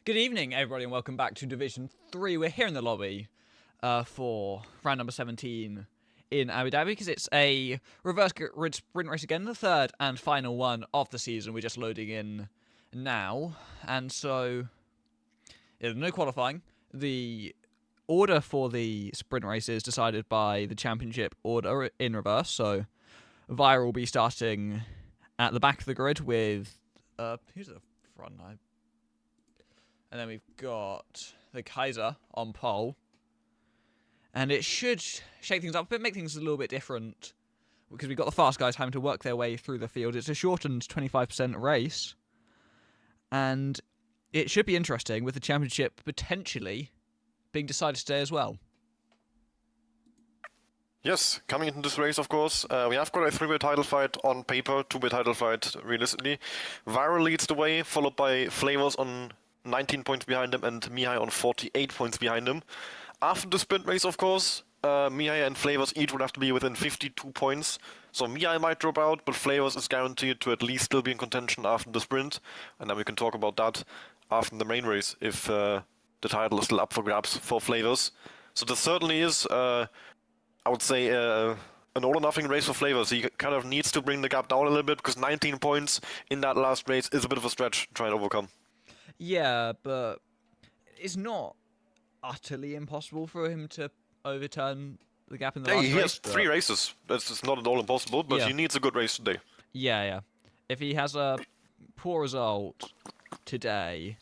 Good evening, everybody, and welcome back to Division 3. We're here in the lobby for round number 17 in Abu Dhabi because it's a reverse grid sprint race again, the third and final one of the season. We're just loading in now, and so no qualifying. The order for the sprint race is decided by the championship order in reverse, so Vira will be starting at the back of the grid with who's at the front? And then we've got the Kaiser on pole. And it should shake things up a bit, make things a little bit different. Because we've got the fast guys having to work their way through the field. It's a shortened 25% race. And it should be interesting with the championship potentially being decided today as well. Yes, coming into this race, of course, we have got a 3-way title fight on paper, 2-way title fight realistically. Vira leads the way, followed by Flavors on 19 points behind him and Mihai on 48 points behind him. After the sprint race, of course, Mihai and Flavors each would have to be within 52 points. So Mihai might drop out, but Flavors is guaranteed to at least still be in contention after the sprint. And then we can talk about that after the main race if the title is still up for grabs for Flavors. So this certainly is, I would say, an all-or-nothing race for Flavors. He kind of needs to bring the gap down a little bit because 19 points in that last race is a bit of a stretch to try and overcome. Yeah, but it's not utterly impossible for him to overturn the gap in the last race. He has 3 races. That's not at all impossible, but he needs a good race today. Yeah. If he has a poor result today,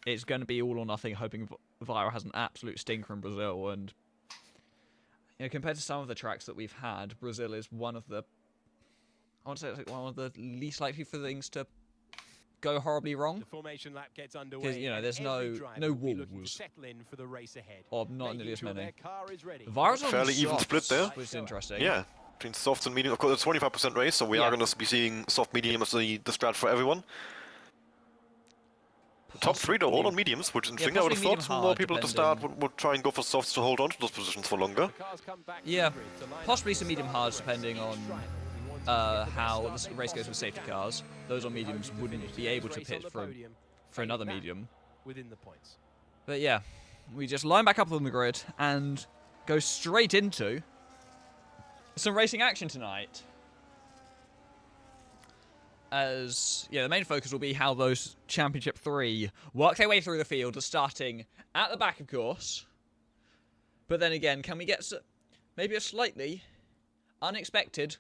it's going to be all or nothing, hoping Vira has an absolute stinker in Brazil. And compared to some of the tracks that we've had, Brazil is one of the, I want to say it's like one of the least likely for things to go horribly wrong. The formation lap gets underway. Because there's no walls, for the race ahead. or not nearly as many. Vira's on fairly even split there, which is interesting. Yeah, between softs and medium. Of course, it's a 25% race, so we are going to be seeing soft medium as the strat for everyone. The top 3 though, all on mediums, which is interesting. I would have thought some more people at the start would try and go for softs to hold on to those positions for longer. Yeah, possibly some medium hards depending on how the race goes with safety cars. Those on mediums wouldn't be able to pit for another medium. But yeah, we just line back up on the grid and go straight into some racing action tonight. As the main focus will be how those Championship 3 work their way through the field, starting at the back, of course. But then again, can we get maybe a slightly unexpected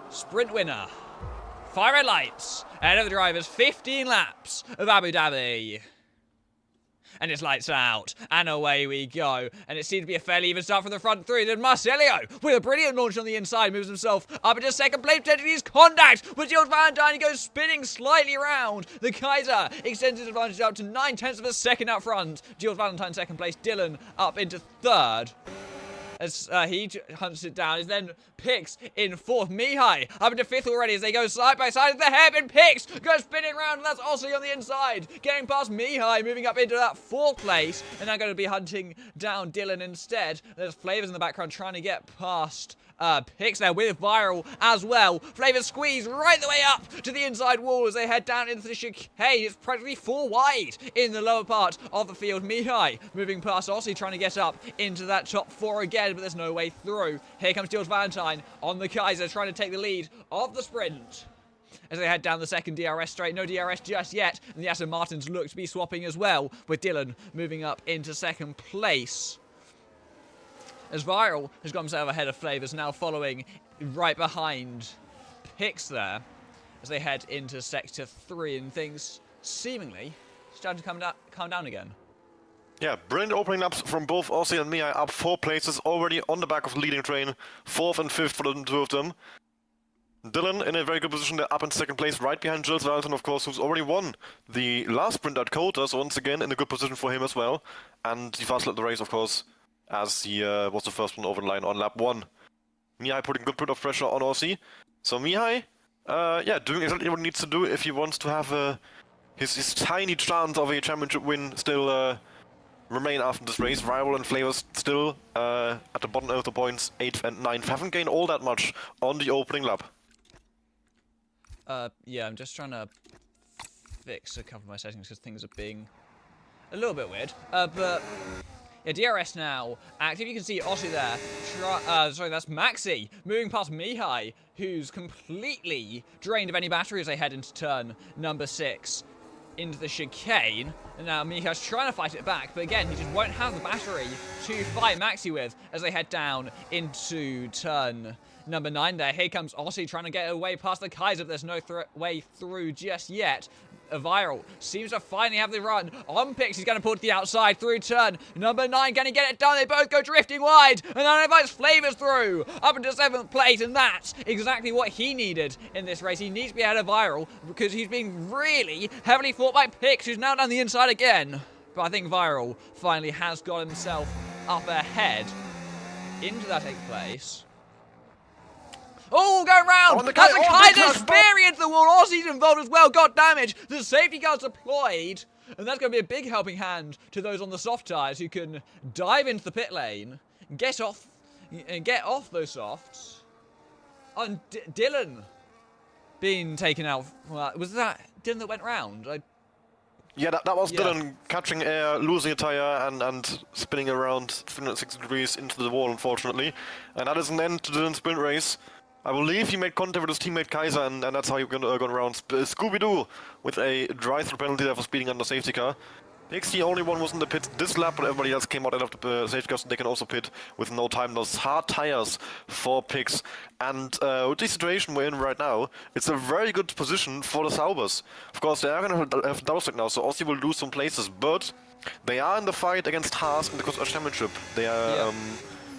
sprint winner? Fire red lights ahead of the drivers, 15 laps of Abu Dhabi. And it's lights out, and away we go. And it seemed to be a fairly even start from the front 3. Then Marcelio, with a brilliant launch on the inside, moves himself up into second place, potentially his contact with Jules Valentine. He goes spinning slightly around. The Kaiser extends his advantage up to 9/10 of a second out front. Jules Valentine second place, Dylan up into third. As he hunts it down, he then picks in fourth. Mihai up into fifth already as they go side by side. The hairpin picks, goes spinning around, and that's Ossie on the inside. Getting past Mihai, moving up into that fourth place. And now going to be hunting down Dylan instead. There's Flavors in the background trying to get past Picks there with Viral as well. Flavors squeeze right the way up to the inside wall as they head down into the chicane. It's practically 4 wide in the lower part of the field. Mihai moving past Ossie, trying to get up into that top 4 again, but there's no way through. Here comes Jules Valentine on the Kaiser, trying to take the lead of the sprint as they head down the second DRS straight. No DRS just yet, and the Aston Martins look to be swapping as well, with Dylan moving up into second place. As Viral has got himself ahead of Flavors, now following right behind Pix there, as they head into Sector 3, and things seemingly starting to calm down again. Yeah, brilliant opening laps from both Ossie and Mihai, up 4 places already on the back of the leading train. 4th and 5th for the 2 of them. Dylan in a very good position there, up in second place, right behind Jules Valentine, of course, who's already won the last sprint at Kota, so once again in a good position for him as well. And he fast led the race, of course, as he was the first one over the line on lap 1. Mihai putting a good bit of pressure on Ossie. So Mihai, doing exactly what he needs to do if he wants to have his tiny chance of a championship win still remain after this race. Rival and Flavors still at the bottom of the points, 8th and 9th. Haven't gained all that much on the opening lap. Yeah, I'm just trying to fix a couple of my settings because things are being a little bit weird. But yeah, DRS now active. You can see Ossie there. Sorry, that's Maxi moving past Mihai, who's completely drained of any battery as they head into turn number 6 into the chicane. And now Mihai's trying to fight it back, but again, he just won't have the battery to fight Maxi with as they head down into turn number 9 there. Here comes Ossie trying to get away past the Kaiser, but there's no way through just yet. A Viral seems to finally have the run on Pix. He's going to pull to the outside through turn number 9. Can he get it done? They both go drifting wide, and then invites Flavors through up into 7th place, and that's exactly what he needed in this race. He needs to be ahead of Viral because he's being really heavily fought by Pix, who's now down the inside again. But I think Viral finally has got himself up ahead into that 8th place. Oh, going round! Has a Kaiser spear into the wall. Aussie's involved as well. Got damage. The safety car's deployed. And that's going to be a big helping hand to those on the soft tyres who can dive into the pit lane, get off those softs. And Dylan being taken out. Well, was that Dylan that went round? Yeah, that was Dylan catching air, losing a tire, and spinning around 360 degrees into the wall, unfortunately. And that is an end to Dylan's sprint race. I believe he made contact with his teammate Kaiser, and that's how he gone around. Scooby-Doo with a drive-through penalty there for speeding under safety car. Pix, the only one was in the pit this lap, but everybody else came out of the safety car, so they can also pit with no time. Those hard tires for Pix. And with the situation we're in right now, it's a very good position for the Saubers. Of course, they are going to have double stack now, so Aussie will lose some places, but they are in the fight against Haas in the Constructors' Championship. They are...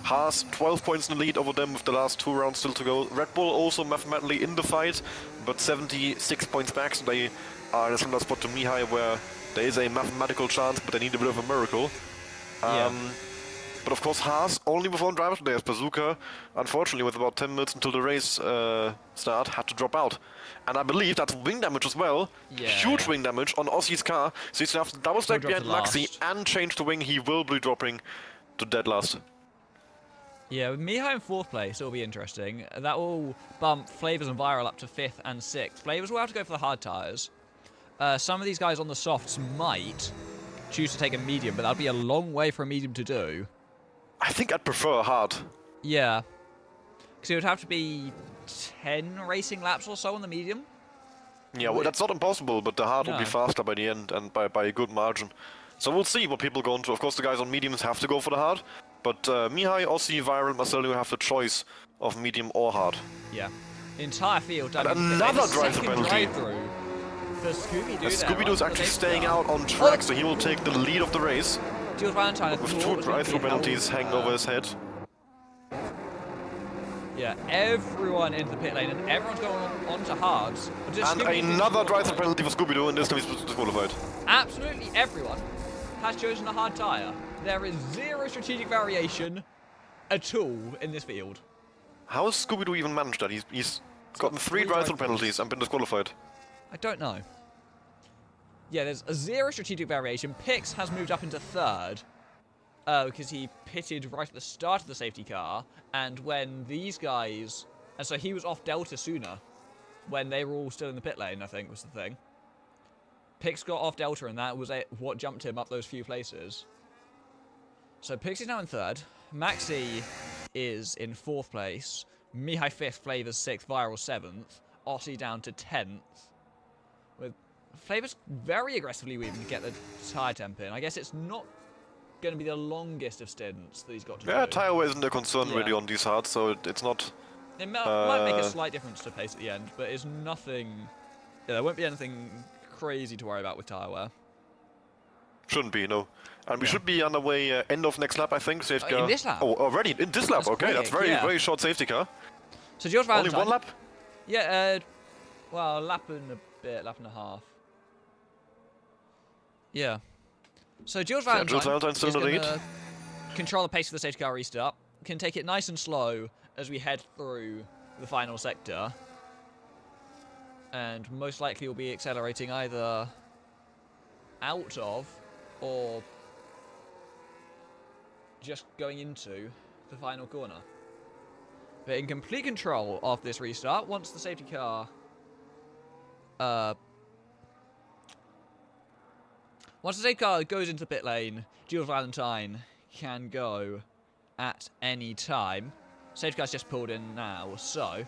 Haas 12 points in the lead over them with the last 2 rounds still to go. Red Bull also mathematically in the fight, but 76 points back, so they are in a similar spot to Mihai where there is a mathematical chance, but they need a bit of a miracle. But of course Haas only with one driver today as Bazooka, unfortunately with about 10 minutes until the race start, had to drop out. And I believe that's wing damage as well. Huge wing damage on Aussie's car, so he's going to have to double stack behind Maxi and change the wing. He will be dropping to dead last. Yeah, with Mihai in 4th place, it'll be interesting. That will bump Flavors and Viral up to 5th and 6th. Flavors will have to go for the hard tyres. Some of these guys on the softs might choose to take a medium, but that'll be a long way for a medium to do. I think I'd prefer a hard. Yeah. Because it would have to be 10 racing laps or so on the medium. Yeah, well, that's not impossible, but the hard will be faster by the end and by a good margin. So we'll see what people go into. Of course, the guys on mediums have to go for the hard. But Mihai, Aussie, Viral, Marcelo have the choice of medium or hard. Yeah. The entire field. And another drive-through penalty. For Scooby-Doo there. Scooby-Doo's actually staying out on track, so he will take the lead of the race. Jules Valentine with 2 drive-through penalties hanging over his head. Yeah, everyone into the pit lane, and everyone's going on to hards. And another drive-through penalty for Scooby-Doo, and this time he's disqualified. Absolutely everyone has chosen a hard tyre. There is 0 strategic variation at all in this field. How has Scooby-Doo even managed that? He's gotten 3 drive-through penalties and been disqualified. I don't know. Yeah, there's a 0 strategic variation. Pix has moved up into 3rd because he pitted right at the start of the safety car, and when these guys... And so he was off Delta sooner when they were all still in the pit lane, I think, was the thing. Pix got off Delta, and that was what jumped him up those few places. So Pix is now in 3rd. Maxi is in 4th place. Mihai 5th, Flavors 6th, Viral 7th. Aussie down to 10th. With Flavors very aggressively weaving to get the tyre temp in. I guess it's not going to be the longest of stints that he's got to do. Yeah, tyre wear isn't a concern really on these hards, so it's not... It might make a slight difference to pace at the end, but it's nothing... Yeah, there won't be anything crazy to worry about with tyre wear. Shouldn't be, no. And we should be on the way end of next lap, I think. Safety car. In this lap? Oh, already? In this lap, okay. That's very short safety car. So George Valentine... Only 1 lap? Yeah, well, a lap and a bit, lap and a half. Yeah. So George Valentine still in the lead. Control the pace of the safety car restart. Can take it nice and slow as we head through the final sector. And most likely will be accelerating either out of or just going into the final corner. But in complete control of this restart, once the safety car Once the safety car goes into pit lane, Jules Valentine can go at any time. Safety car's just pulled in now, so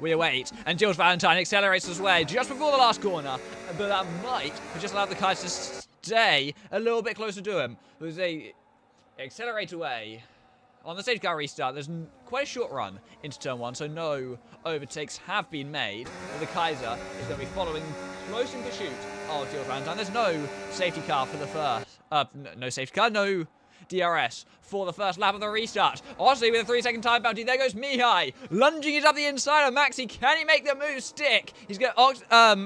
we await, and Jules Valentine accelerates his way just before the last corner, but that might have just allowed the cars to stay a little bit closer to him. As they accelerate away on the safety car restart, there's quite a short run into turn 1, so no overtakes have been made, but the Kaiser is going to be following close in pursuit of Jules Valentine. There's no safety car for the first, no safety car, no DRS for the first lap of the restart. Ossie with a 3-second time bounty. There goes Mihai, lunging it up the inside of Maxi. Can he make the move stick? He's going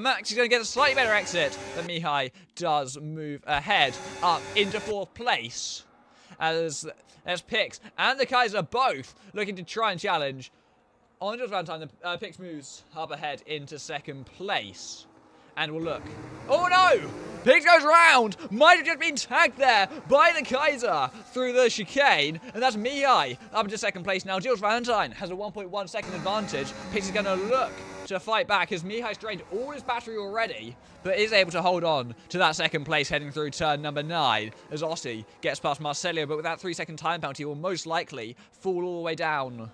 Max is going to get a slightly better exit, but Mihai does move ahead up into 4th place as Pix and the Kaiser both looking to try and challenge. On Jules Valentine, the Pix moves up ahead into 2nd place. And we'll look. Oh no! Pix goes round! Might have just been tagged there by the Kaiser through the chicane. And that's Mihai up into 2nd place now. Jules Valentine has a 1.1 second advantage. Pix is going to look to fight back as Mihai's drained all his battery already, but is able to hold on to that 2nd place heading through turn number 9 as Ossie gets past Marcelio, but with that 3-second time penalty will most likely fall all the way down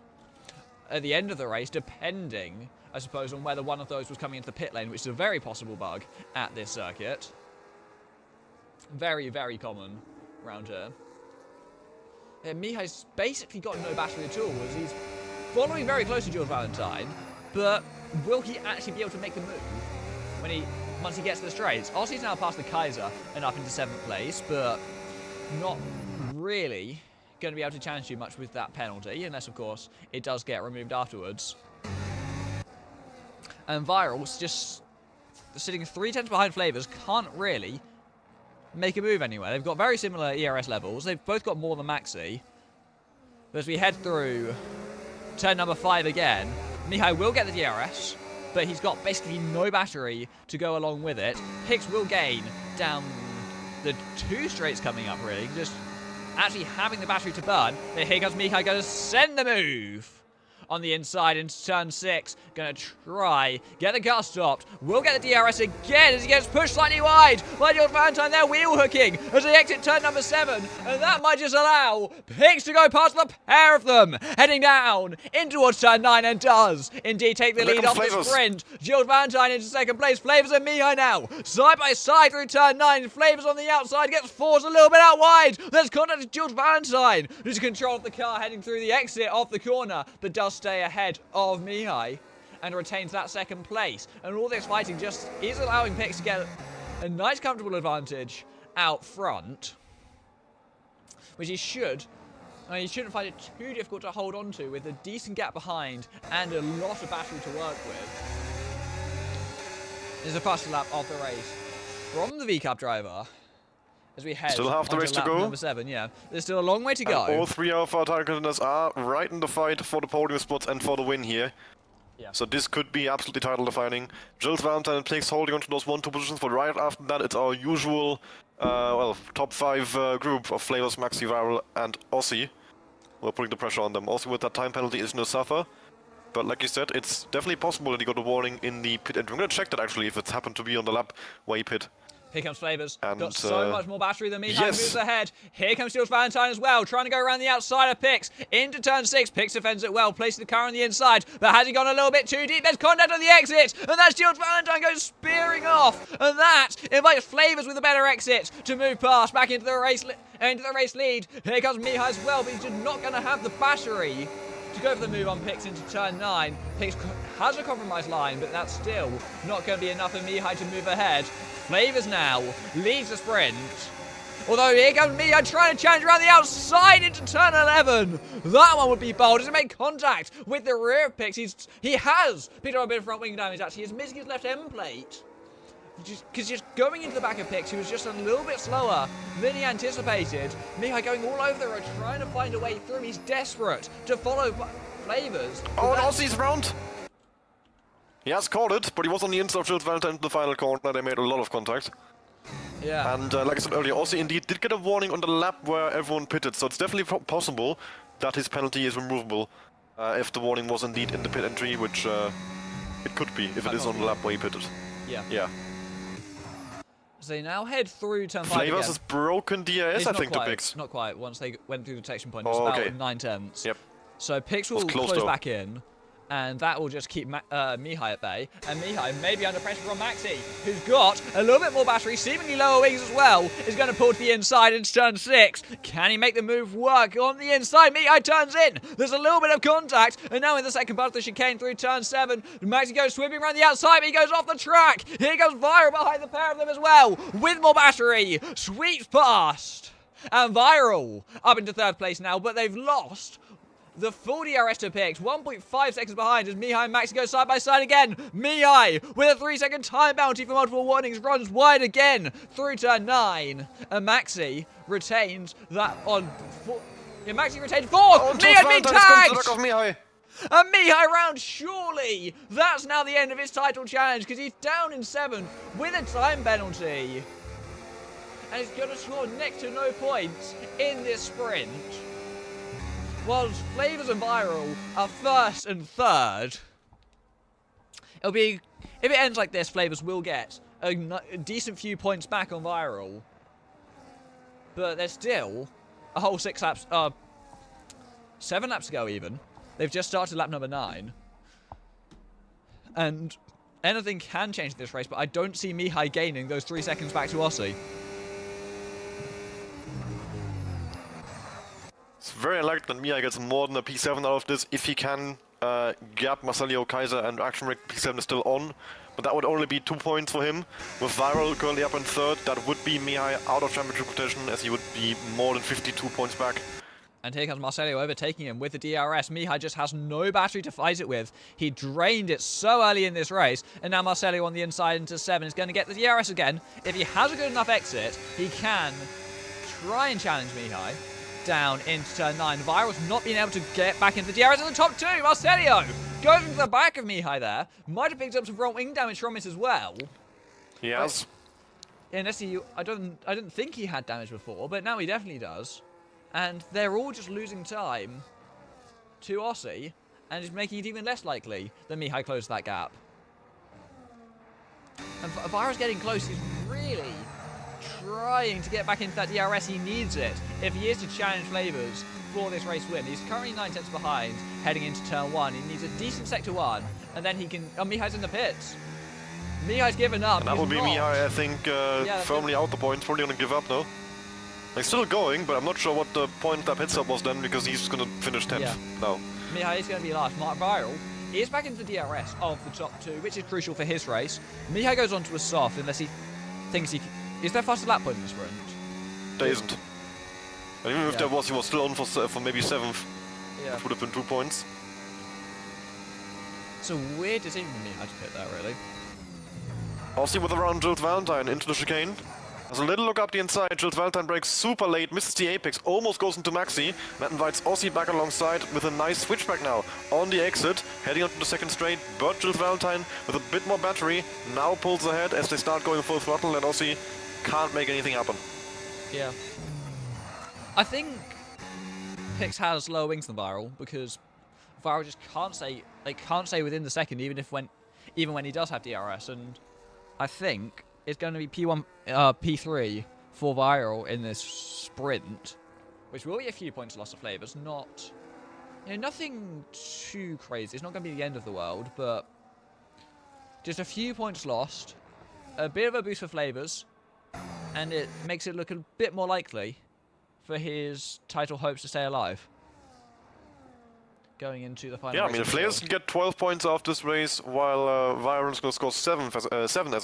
at the end of the race, depending, I suppose, on whether one of those was coming into the pit lane, which is a very possible bug at this circuit. Very, very common around here. Yeah, Mihai's basically got no battery at all, as he's following very close to Jules Valentine, but will he actually be able to make the move once he gets to the straights? Ossie's now past the Kaiser and up into 7th place, but not really going to be able to challenge too much with that penalty, unless, of course, it does get removed afterwards. And Viral's just sitting 3/10 behind Flavors, can't really make a move anywhere. They've got very similar ERS levels. They've both got more than Maxi. But as we head through turn number 5 again, Mihai will get the DRS, but he's got basically no battery to go along with it. Hicks will gain down the 2 straights coming up, really. Just actually having the battery to burn. But here comes Mihai, going to send the move on the inside into turn 6. Going to try, get the car stopped. Will get the DRS again as he gets pushed slightly wide by Jules Valentine. They're wheel hooking as they exit turn number 7. And that might just allow Pix to go past the pair of them. Heading down in towards turn 9 and does indeed take the lead off the sprint. Jules Valentine into 2nd place. Flavors and Mihai now side by side through turn 9. Flavors on the outside gets forced a little bit out wide. There's contact with Jules Valentine, who's in control of the car heading through the exit of the corner, but does stay ahead of Mihai and retains that 2nd place. And all this fighting just is allowing Pix to get a nice comfortable advantage out front, which he should. I mean, he shouldn't find it too difficult to hold on to with a decent gap behind and a lot of battery to work with. This is the fastest lap of the race from the VCAP driver. As we head still half the race to go. Number 7, yeah. There's still a long way to go. All 3 of our title contenders are right in the fight for the podium spots and for the win here. Yeah. So this could be absolutely title defining. Jules Valentine and Pix holding on to those 1-2 positions, but right after that it's our usual, top 5 group of Flavors, Maxi, Viral and Ossie. We're putting the pressure on them. Also with that time penalty is no suffer. But like you said, it's definitely possible that he got a warning in the pit. And I'm going to check that actually if it's happened to be on the lap where he pit. Here comes Flavors. And, got so much more battery than Mihai. yes. Moves ahead. Here comes Jules Valentine as well, trying to go around the outside of Pix into turn 6. Pix defends it well, placing the car on the inside, but has he gone a little bit too deep? There's contact on the exit, and that's Jules Valentine goes spearing off, and that invites Flavors with a better exit to move past back into the race lead. Here comes Mihai as well, but he's just not going to have the battery to go for the move on Pix into turn 9. Pix has a compromised line, but that's still not going to be enough for Mihai to move ahead. Flavors now leads the sprint. Although here comes Mihai trying to challenge around the outside into turn 11. That one would be bold as it make contact with the rear of Pix. He has picked up a bit of front wing damage actually. He's missing his left end plate. Because just going into the back of Pix, he was just a little bit slower than he anticipated. Mihai going all over the road, trying to find a way through. He's desperate to follow Flavors. Oh, and Ossie's round! He has caught it, but he was on the inside of Jules Valentine in the final corner. They made a lot of contact. Yeah. And like I said earlier, Ossie indeed did get a warning on the lap where everyone pitted, so it's definitely possible that his penalty is removable if the warning was indeed in the pit entry, which it could be if it is on the lap where he pitted. Yeah. Yeah. So they now head through turn 5 Flavors again. is broken DRS, It's I not think, quite, to Pix. Not quite. Once they went through the detection point, it Oh, was okay. about 9/10. Yep. So Pix will Was close, close though. back in, and that will just keep Mihai at bay. And Mihai, maybe under pressure from Maxi, who's got a little bit more battery, seemingly lower wings as well, is going to pull to the inside into turn 6. Can he make the move work on the inside? Mihai turns in. There's a little bit of contact, and now in the second part of the chicane through turn 7, Maxi goes sweeping around the outside, but he goes off the track. Here goes Viral behind the pair of them as well, with more battery. Sweeps past. And Viral up into 3rd place now, but they've lost the full DRS to Pix, 1.5 seconds behind as Mihai and Maxi go side by side again. Mihai, with a 3-second time bounty for multiple warnings, runs wide again through turn 9. And Maxi retains that on... Maxi retains 4th! Oh, Mihai being tagged! Of Mihai. A Mihai round, surely! That's now the end of his title challenge because he's down in 7th with a time penalty. And he's going to score next to no points in this sprint. Whilst Flavors and Viral are 1st and 3rd, it'll be, if it ends like this, Flavors will get a decent few points back on Viral. But there's still a whole 7 laps to go even. They've just started lap number 9. And anything can change this race, but I don't see Mihai gaining those 3 seconds back to Aussie. It's very unlikely that Mihai gets more than a P7 out of this if he can gap Marcelio, Kaiser, and Action Rig. P7 is still on, but that would only be 2 points for him. With Viral currently up in 3rd, that would be Mihai out of championship contention, as he would be more than 52 points back. And here comes Marcelio overtaking him with the DRS. Mihai just has no battery to fight it with. He drained it so early in this race, and now Marcelio on the inside into 7 is going to get the DRS again. If he has a good enough exit, he can try and challenge Mihai down into turn 9. Viral's not being able to get back into the DRS in the top 2. Marcelio goes into the back of Mihai there. Might have picked up some front wing damage from it as well. He has. Unless I didn't think he had damage before, but now he definitely does. And they're all just losing time to Aussie, and it's making it even less likely that Mihai closed that gap. And Viral's getting close. He's really trying to get back into that DRS. He needs it if he is to challenge Flavors for this race win. He's currently 9/10 behind heading into turn 1. He needs a decent sector 1, and then he can... Oh, Mihai's in the pits. Mihai's given up. And that will be Mihai, I think, firmly out the points. Probably going to give up, though. He's still going, but I'm not sure what the point of that pit stop was then, because he's going to finish 10th now. Mihai is going to be last. Viral is back into the DRS of the top 2, which is crucial for his race. Mihai goes on to a soft unless he thinks he... Is there faster lap point in the sprint? There isn't. And even if there was, he was still on for maybe 7th. Yeah. Which would have been 2 points. It's a weird decision for Mihai to pit there, really. Aussie with around Jules Valentine into the chicane. Has a little look up the inside. Jules Valentine breaks super late, misses the apex, almost goes into Maxi. That invites Aussie back alongside with a nice switchback now on the exit, heading onto the 2nd straight. But Jules Valentine with a bit more battery now pulls ahead as they start going full throttle, and Aussie can't make anything happen. Yeah. I think Pix has lower wings than Viral because Viral just can't stay within the second even when he does have DRS, and I think it's going to be P1 P3 for Viral in this sprint, which will be a few points lost to Flavors. Not, nothing too crazy. It's not going to be the end of the world, but just a few points lost, a bit of a boost for Flavors, and it makes it look a bit more likely for his title hopes to stay alive going into the final. Yeah, I mean, if Flavors can get 12 points off this race, while Viron's going to score 7 as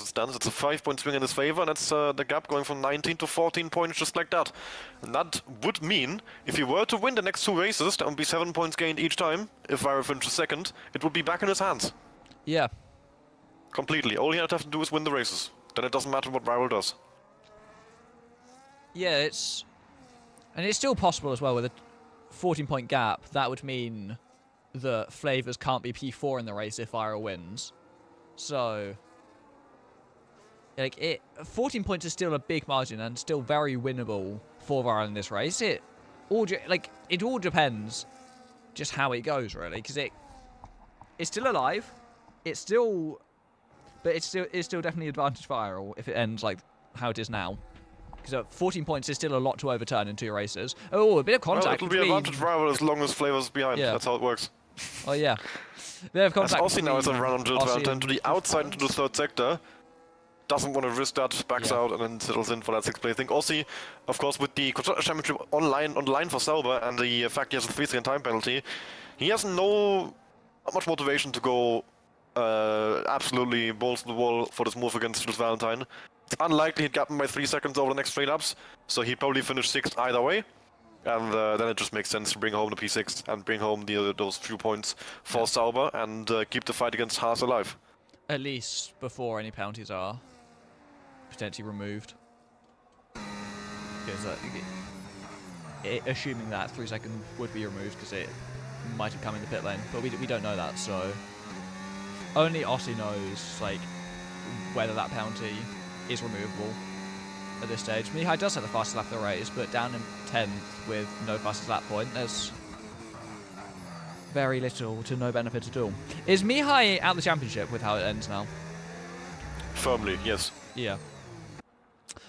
it stands, it's a 5-point swing in his favor, and that's the gap going from 19 to 14 points just like that. And that would mean, if he were to win the next 2 races, that would be 7 points gained each time. If Viron finishes 2nd, it would be back in his hands. Yeah. Completely. All he had to have to do is win the races. Then it doesn't matter what Viral does. Yeah, it's still possible as well with a 14-point gap. That would mean that Flavors can't be P4 in the race if Viral wins. So, 14 points is still a big margin and still very winnable for Viral in this race. It all depends just how it goes, really, because it's still alive. It's still definitely advantage Viral if it ends like how it is now. Because 14 points is still a lot to overturn in 2 races. Oh, a bit of contact. Well, it'll be between... advantage Rival as long as Flavor's behind. Yeah. That's how it works. Oh yeah. Bit of As contact. Aussie now is a run onto the Aussie advantage to the outside into the 3rd sector. Doesn't want to risk that, backs out, and then settles in for that 6th place. I think Aussie, of course, with the Constructors' Championship on the line for Sauber and the fact he has a 3-second time penalty, he has not much motivation to go absolutely balls to the wall for this move against Jules Valentine. It's unlikely he'd gap him by 3 seconds over the next 3 laps, so he'd probably finish 6th either way. And then it just makes sense to bring home the P6 and bring home those few points for Sauber and keep the fight against Haas alive. At least before any penalties are potentially removed. Because assuming that 3 seconds would be removed because it might have come in the pit lane, but we don't know that, so only Aussie knows like whether that penalty is removable at this stage. Mihai does have the fastest lap of the race, but down in 10th with no fastest lap point, there's very little to no benefit at all. Is Mihai out of the championship with how it ends now? Firmly, yes. Yeah.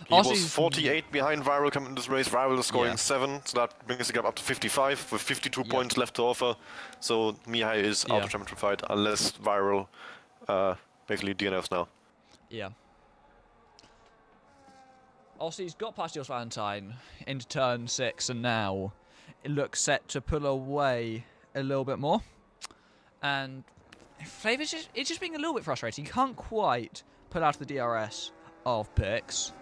He was 48 behind Viral coming into this race. Viral is scoring 7, so that brings the gap up to 55 with 52 points left to offer. So Mihai is out of the championship fight unless Viral basically DNFs now. Yeah. Aussie's got past Jules Valentine into turn 6, and now it looks set to pull away a little bit more. And Flavor's just being a little bit frustrating. He can't quite pull out of the DRS of picks.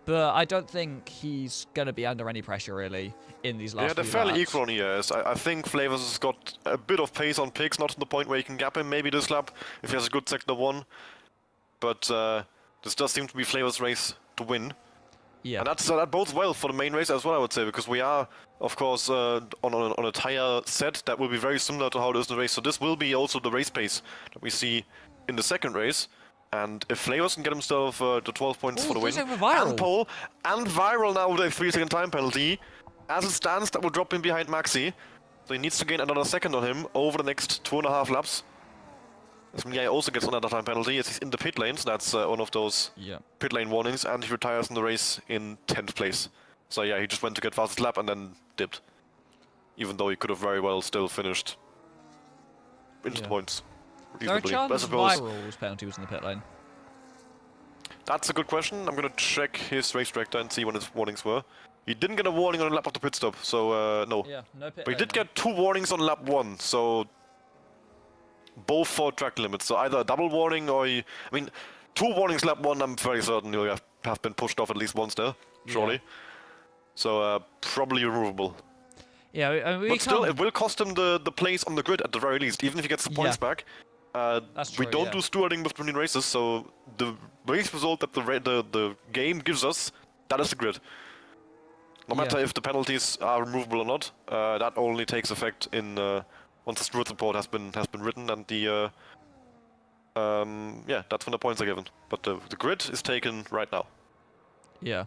But I don't think he's going to be under any pressure, really, in these last few laps. Yeah, they're fairly equal on ES. I think Flavors has got a bit of pace on picks, not to the point where you can gap him maybe this lap, if he has a good sector 1. But this does seem to be Flavors' race to win. Yeah. And that bodes well for the main race as well, I would say, because we are, of course, on a tire set that will be very similar to how it is in the race. So this will be also the race pace that we see in the second race. And if Flavors can get himself the 12 points for the win, and pole, and Viral now with a 3-second time penalty, as it stands, that will drop him behind Maxi. So he needs to gain another second on him over the next 2.5 laps. Mihai also gets another time penalty as he's in the pit lane, so that's one of those pit lane warnings, and he retires in the race in 10th place. So yeah, he just went to get fastest lap and then dipped. Even though he could have very well still finished into the points. There are chances Viral's penalty was in the pit lane. That's a good question. I'm going to check his race director and see when his warnings were. He didn't get a warning on the lap of the pit stop, so no. Yeah, no pit but he did get 2 warnings on lap 1, so both for track limits. So either a double warning or... I mean, 2 warnings lap 1, I'm very certain you'll have been pushed off at least once there, surely. So probably removable. Yeah, but still, it will cost him the place on the grid at the very least, even if he gets the points back. That's true, we don't do stewarding between races, so the race result that the game gives us, that is the grid. No matter if the penalties are removable or not, that only takes effect in once the steward report has been written, and the that's when the points are given. But the grid is taken right now. Yeah.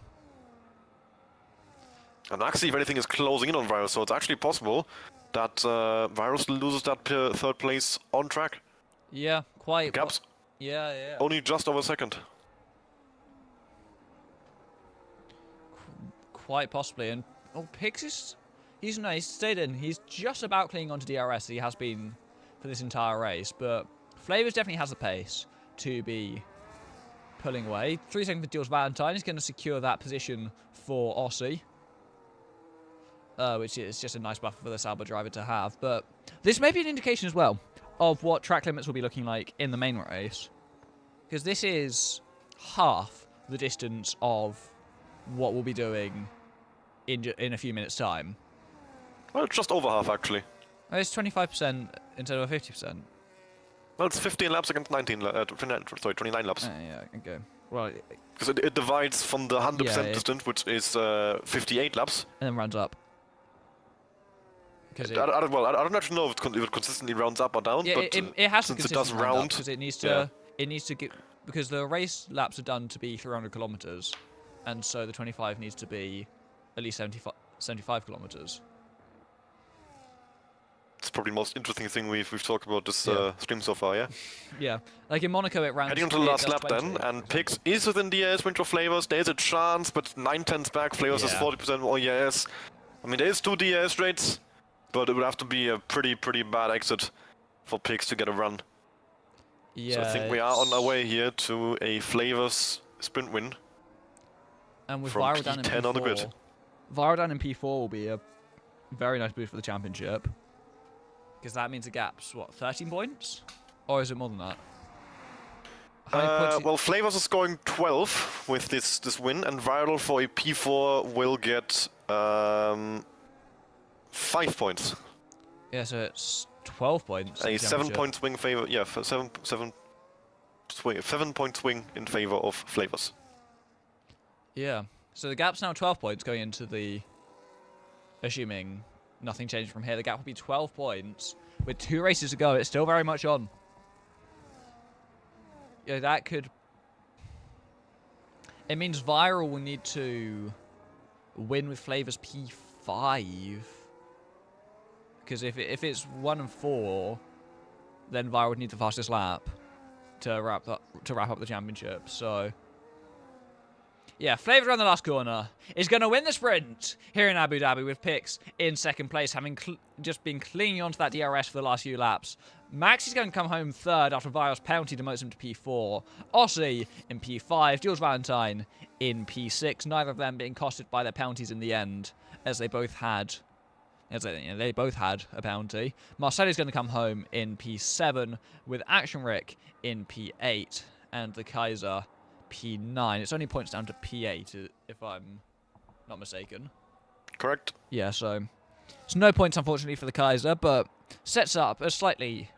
And actually, if anything is closing in on Virus, so it's actually possible that Virus loses that 3rd place on track. Yeah, quite. Gaps. Yeah. Only just over a second. Quite possibly. And Pix he's stayed in. He's just about clinging onto DRS. He has been for this entire race, but Flavors definitely has the pace to be pulling away. 3 seconds for Jules Valentine is going to secure that position for Aussie. Which is just a nice buffer for the Sauber driver to have. But this may be an indication as well of what track limits will be looking like in the main race. Because this is half the distance of what we'll be doing in a few minutes' time. Well, it's just over half, actually. It's 25% instead of 50%. Well, it's 15 laps against 29 laps. Yeah, okay. Well, because it divides from the 100% distance, which is 58 laps. And then rounds up. I don't actually know if it consistently rounds up or down, but it has to since it does round, because it needs to get, because the race laps are done to be 300 kilometers, and so the 25 needs to be at least 75 kilometers. It's probably the most interesting thing we've talked about this Yeah. stream so far, yeah? Yeah. Like in Monaco, it ran. Heading onto the last lap then, and Pix is within the ES range of Flavors. There's a chance, but 9/10 back. Flavors is Yeah. 40% more ES. I mean, there's 2 DRS rates, but it would have to be a pretty bad exit for Pix to get a run. Yeah. So I think we are on our way here to a Flavors sprint win. And with from Viral down in P10 on the grid. P4, Viral down in P4 will be a very nice boost for the championship. Because that means the gap's, what, 13 points? Or is it more than that? How many points Well, Flavors is scoring 12 with this win, and Viral for a P4 will get 5 points. Yeah, so it's 12 points. A 7-point swing favor. Yeah, 7-point swing in favor of Flavors. Yeah. So the gap's now 12 points going into the... Assuming nothing changed from here, the gap will be 12 points. With 2 races to go, it's still very much on. Yeah, that could... It means Viral will need to win with Flavors P5. Because if it's 1 and 4, then Viral would need the fastest lap to wrap up the championship. So... Yeah, Flavor on the last corner is going to win the sprint here in Abu Dhabi with Pix in second place, having just been clinging onto that DRS for the last few laps. Max is going to come home third after Viral's penalty demotes him to P4. Aussie in P5, Jules Valentine in P6, neither of them being costed by their penalties in the end, as they both had a penalty. Marcello's going to come home in P7 with Action Rick in P8 and the Kaiser P9. It's only points down to P8, if I'm not mistaken. Correct. Yeah, so it's no points, unfortunately, for the Kaiser, but sets up a slightly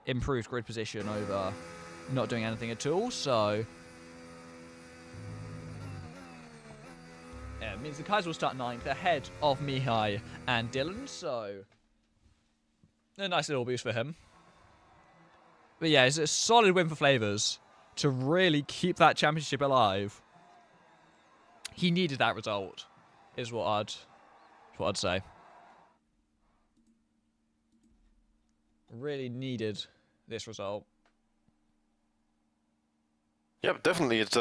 improved grid position over not doing anything at all, so... Yeah, it means the Kaiser will start 9th, ahead of Mihai and Dylan, so... A nice little boost for him. But yeah, it's a solid win for Flavors to really keep that championship alive. He needed that result, is what I'd say. Really needed this result. Yeah, definitely. It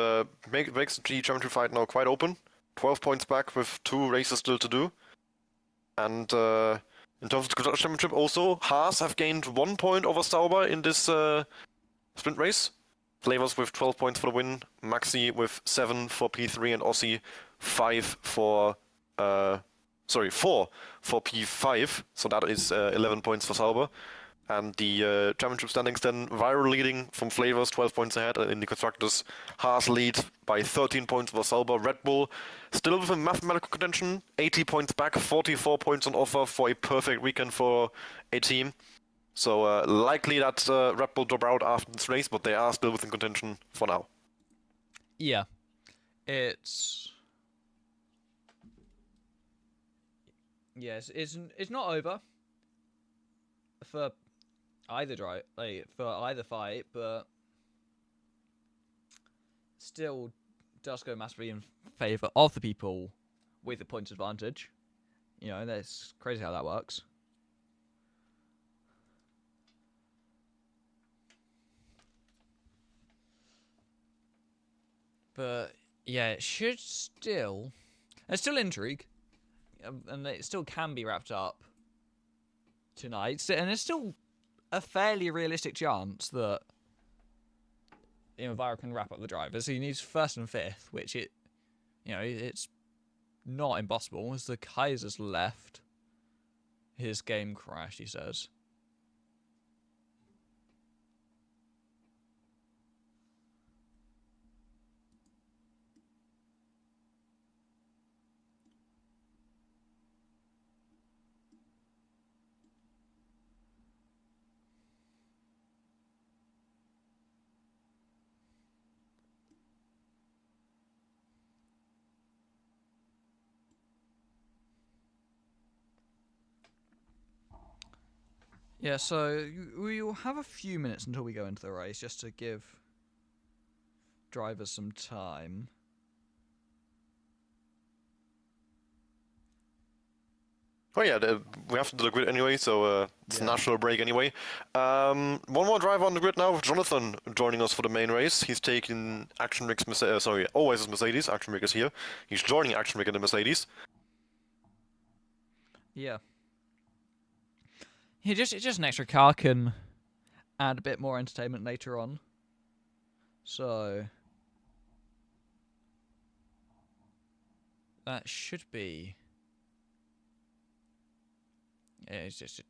makes the G championship fight now quite open. 12 points back with 2 races still to do. And in terms of the Constructors' Championship also, Haas have gained 1 point over Sauber in this sprint race. Flavors with 12 points for the win, Maxi with 7 for P3, and Aussie 4 for P5. So that is 11 points for Sauber. And the championship standings then, Viral leading from Flavors, 12 points ahead. And in the Constructors, Haas lead by 13 points over Sauber. Red Bull still with a mathematical contention, 80 points back, 44 points on offer for a perfect weekend for a team. So likely that Red Bull drop out after this race, but they are still within contention for now. Yeah. It's not over for either fight, but still does go massively in favour of the people with the points advantage. You know, that's crazy how that works. But yeah, it should still... There's still intrigue, and it still can be wrapped up tonight. And there's still a fairly realistic chance that Viral can wrap up the drivers. He needs 1st and 5th, which it's not impossible. As the Kaiser's left, his game crashed, he says. Yeah, so we will have a few minutes until we go into the race, just to give drivers some time. Oh yeah, we have to do the grid anyway, so it's a Yeah. national break anyway. One more driver on the grid now, Jonathan joining us for the main race. He's taking Action Rig's Always Mercedes. Action Rig is here. He's joining Action Rig in the Mercedes. Yeah. It's just an extra car can add a bit more entertainment later on. So that should be. It's just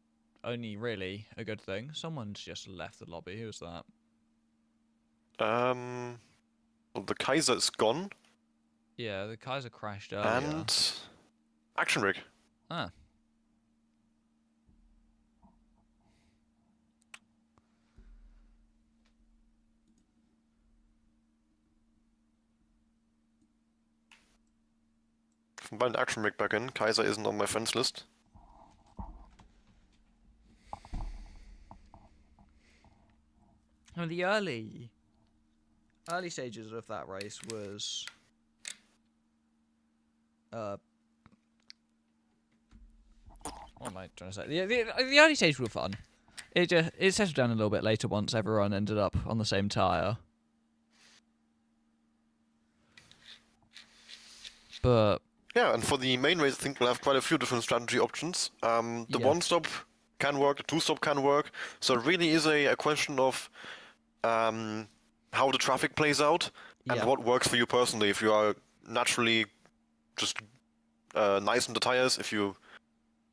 only really a good thing. Someone's just left the lobby. Who's that? Well, the Kaiser is gone, Yeah, the Kaiser crashed earlier. and Action Rig. Ah. Combined Action Rig back in. Kaiser isn't on my friends list. I mean, the early stages of that race was what am I trying to say? The early stages were fun. It settled down a little bit later once everyone ended up on the same tire. But Yeah, and for the main race, I think we'll have quite a few different strategy options. The Yeah. one-stop can work, the two-stop can work. So it really is a question of how the traffic plays out and Yeah. what works for you personally. If you are naturally just nice on the tires, if you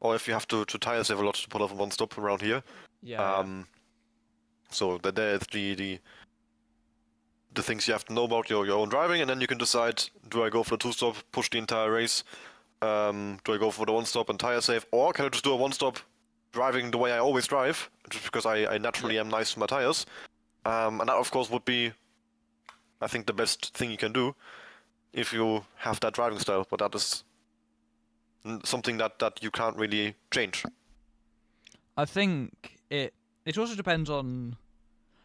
have to tire save a lot to pull off a one-stop around here. yeah, So there's the things you have to know about your own driving, and then you can decide: do I go for the two-stop, push the entire race? Do I go for the one-stop and tire save, or can I just do a one-stop, driving the way I always drive, just because I naturally am nice to my tires? And that, of course, would be, I think, the best thing you can do if you have that driving style. But that is something that you can't really change. I think it also depends on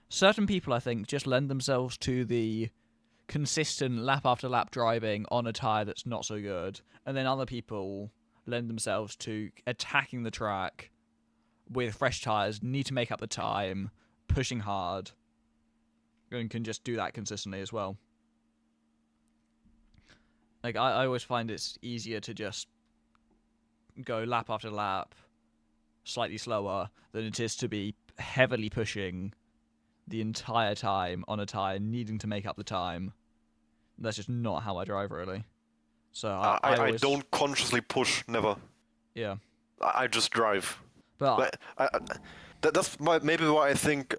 certain people. I think just lend themselves to the consistent lap after lap driving on a tire that's not so good, and then other people lend themselves to attacking the track with fresh tires, need to make up the time, pushing hard, and can just do that consistently as well. Like I always find it's easier to just go lap after lap slightly slower than it is to be heavily pushing the entire time on a tire, needing to make up the time. That's just not how I drive, really. So I I always, don't consciously push, never. yeah. I just drive. But That's maybe why I think.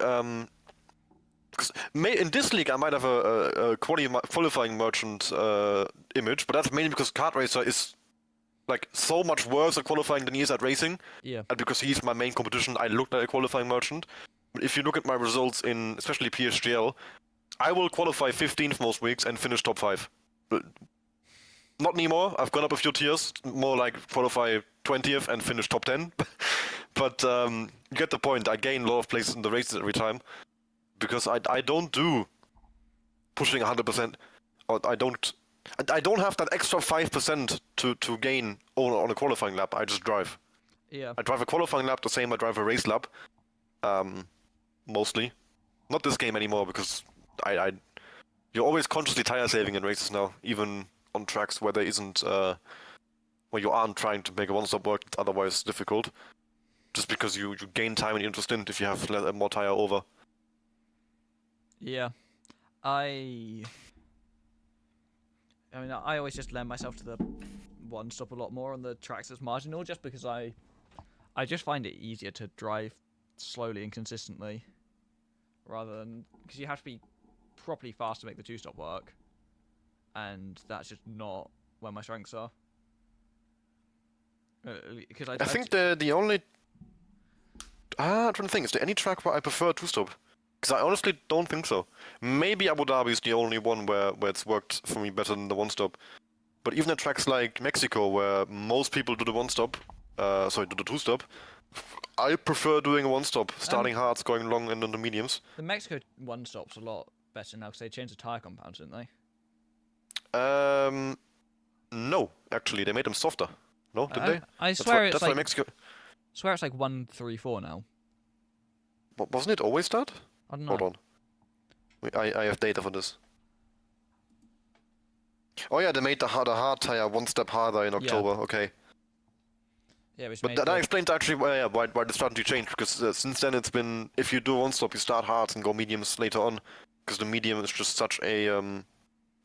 'Cause in this league, I might have a qualifying merchant image, but that's mainly because Kart Racer is like so much worse at qualifying than he is at racing, yeah, and because he's my main competition, I look like a qualifying merchant. But if you look at my results in especially PSGL, I will qualify 15th most weeks and finish top 5. But not anymore. I've gone up a few tiers, more like qualify 20th and finish top 10. But you get the point. I gain a lot of places in the races every time. Because I don't do pushing 100%. Or I don't have that extra 5% to gain on a qualifying lap. I just drive. yeah. I drive a qualifying lap the same I drive a race lap. Mostly. Not this game anymore because you're always consciously tire saving in races now, even on tracks where there isn't where you aren't trying to make a one-stop work. It's otherwise difficult. Just because you gain time and you're interested if you have more tire over. Yeah, I mean, I always just lend myself to the one stop a lot more on the tracks that's marginal, just because I just find it easier to drive slowly and consistently, rather than because you have to be properly fast to make the two stop work, and that's just not where my strengths are. Because I think the only I'm trying to think. Is there any track where I prefer two-stop? Because I honestly don't think so. Maybe Abu Dhabi is the only one where it's worked for me better than the one-stop. But even at tracks like Mexico, where most people do the one-stop, do the two-stop, I prefer doing a one-stop, starting hards, going long, and then the mediums. the Mexico one stop's a lot better now because they changed the tire compounds, didn't they? No, actually, they made them softer. No, didn't they? I That's swear why, it's that's like why Mexico. swear it's like 1-3-4 now. Wasn't it always that? I don't know. Hold on. I have data for this. Oh yeah, they made the hard tire one step harder in October. Okay. Yeah, which But made that the- explains actually why the strategy changed, because since then it's been, if you do one stop, you start hards and go mediums later on, because the medium is just such a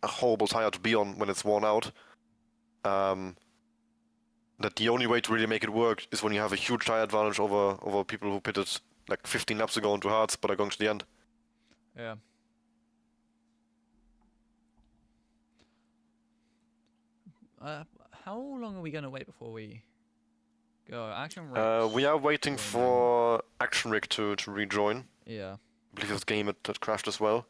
horrible tire to be on when it's worn out. That the only way to really make it work is when you have a huge tire advantage over people who pitted like 15 laps ago into hards but are going to the end. Yeah. How long are we gonna wait before we go? Action Rigs. We are waiting joining. for Action Rig to rejoin. Yeah. I believe his game had crashed as well.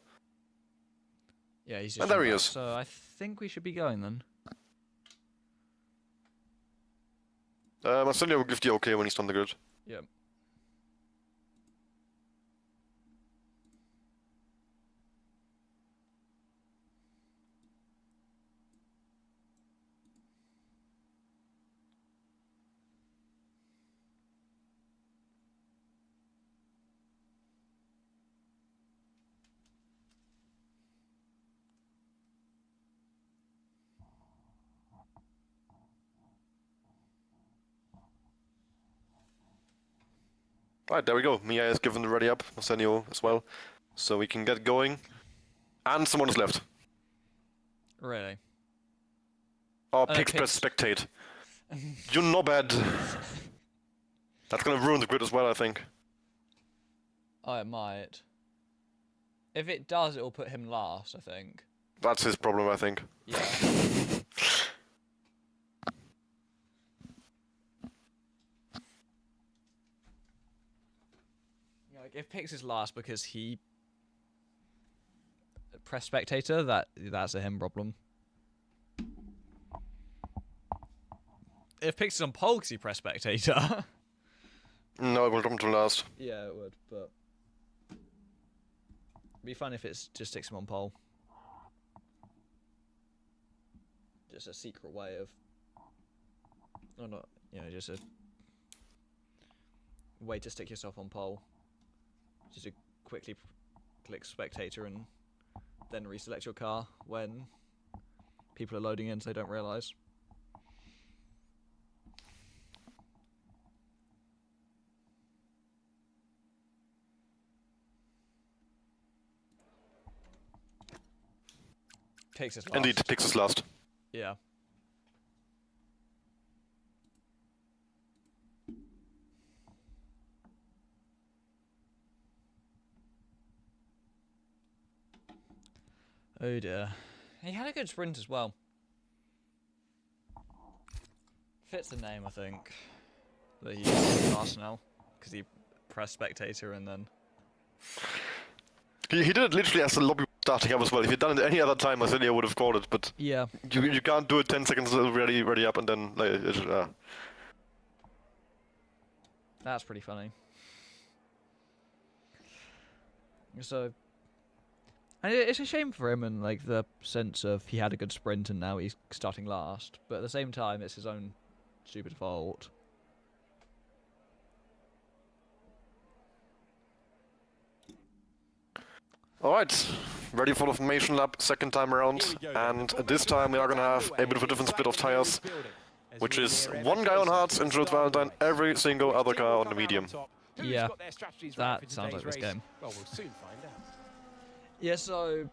Yeah, he's just. And there he back, is. So I think we should be going then. Marcelio will give the okay when he's on the grid. Yep. Right, there we go. Mia is given the ready up, Marcelio as well. So we can get going. And someone is left. Really. Oh, no, Pix press spectate. You knobhead. That's gonna ruin the grid as well, I think. Oh, it might. If it does, it will put him last, I think. That's his problem, I think. Yeah. Yeah, like if Pix is last because he press spectator, that's a him problem. If Pix is on pole because he press spectator. No, it will come to last. Yeah, it would, but it'd be fun if it just sticks him on pole. Just a secret way of, or not, just a way to stick yourself on pole. Just to quickly click spectator and then reselect your car when people are loading in so they don't realise. Pix is last. Indeed, Pix is last. Yeah. Oh dear. He had a good sprint as well. Fits the name, I think. That he used Arsenal. Because he pressed spectator and then... He did it literally as the lobby was starting up as well. If he'd done it any other time, Marcelio would have called it, but Yeah. you can't do it 10 seconds ready up and then like That's pretty funny. So... And it's a shame for him and like the sense of he had a good sprint and now he's starting last. But at the same time, it's his own stupid fault. Alright, ready for the formation lap, second time around, and this time we are gonna have a bit of a different split of tires, which is one guy on hards in Jules Valentine, every single other car on the medium. Yeah, that sounds like this game. Well, we'll soon find out. Yeah, so...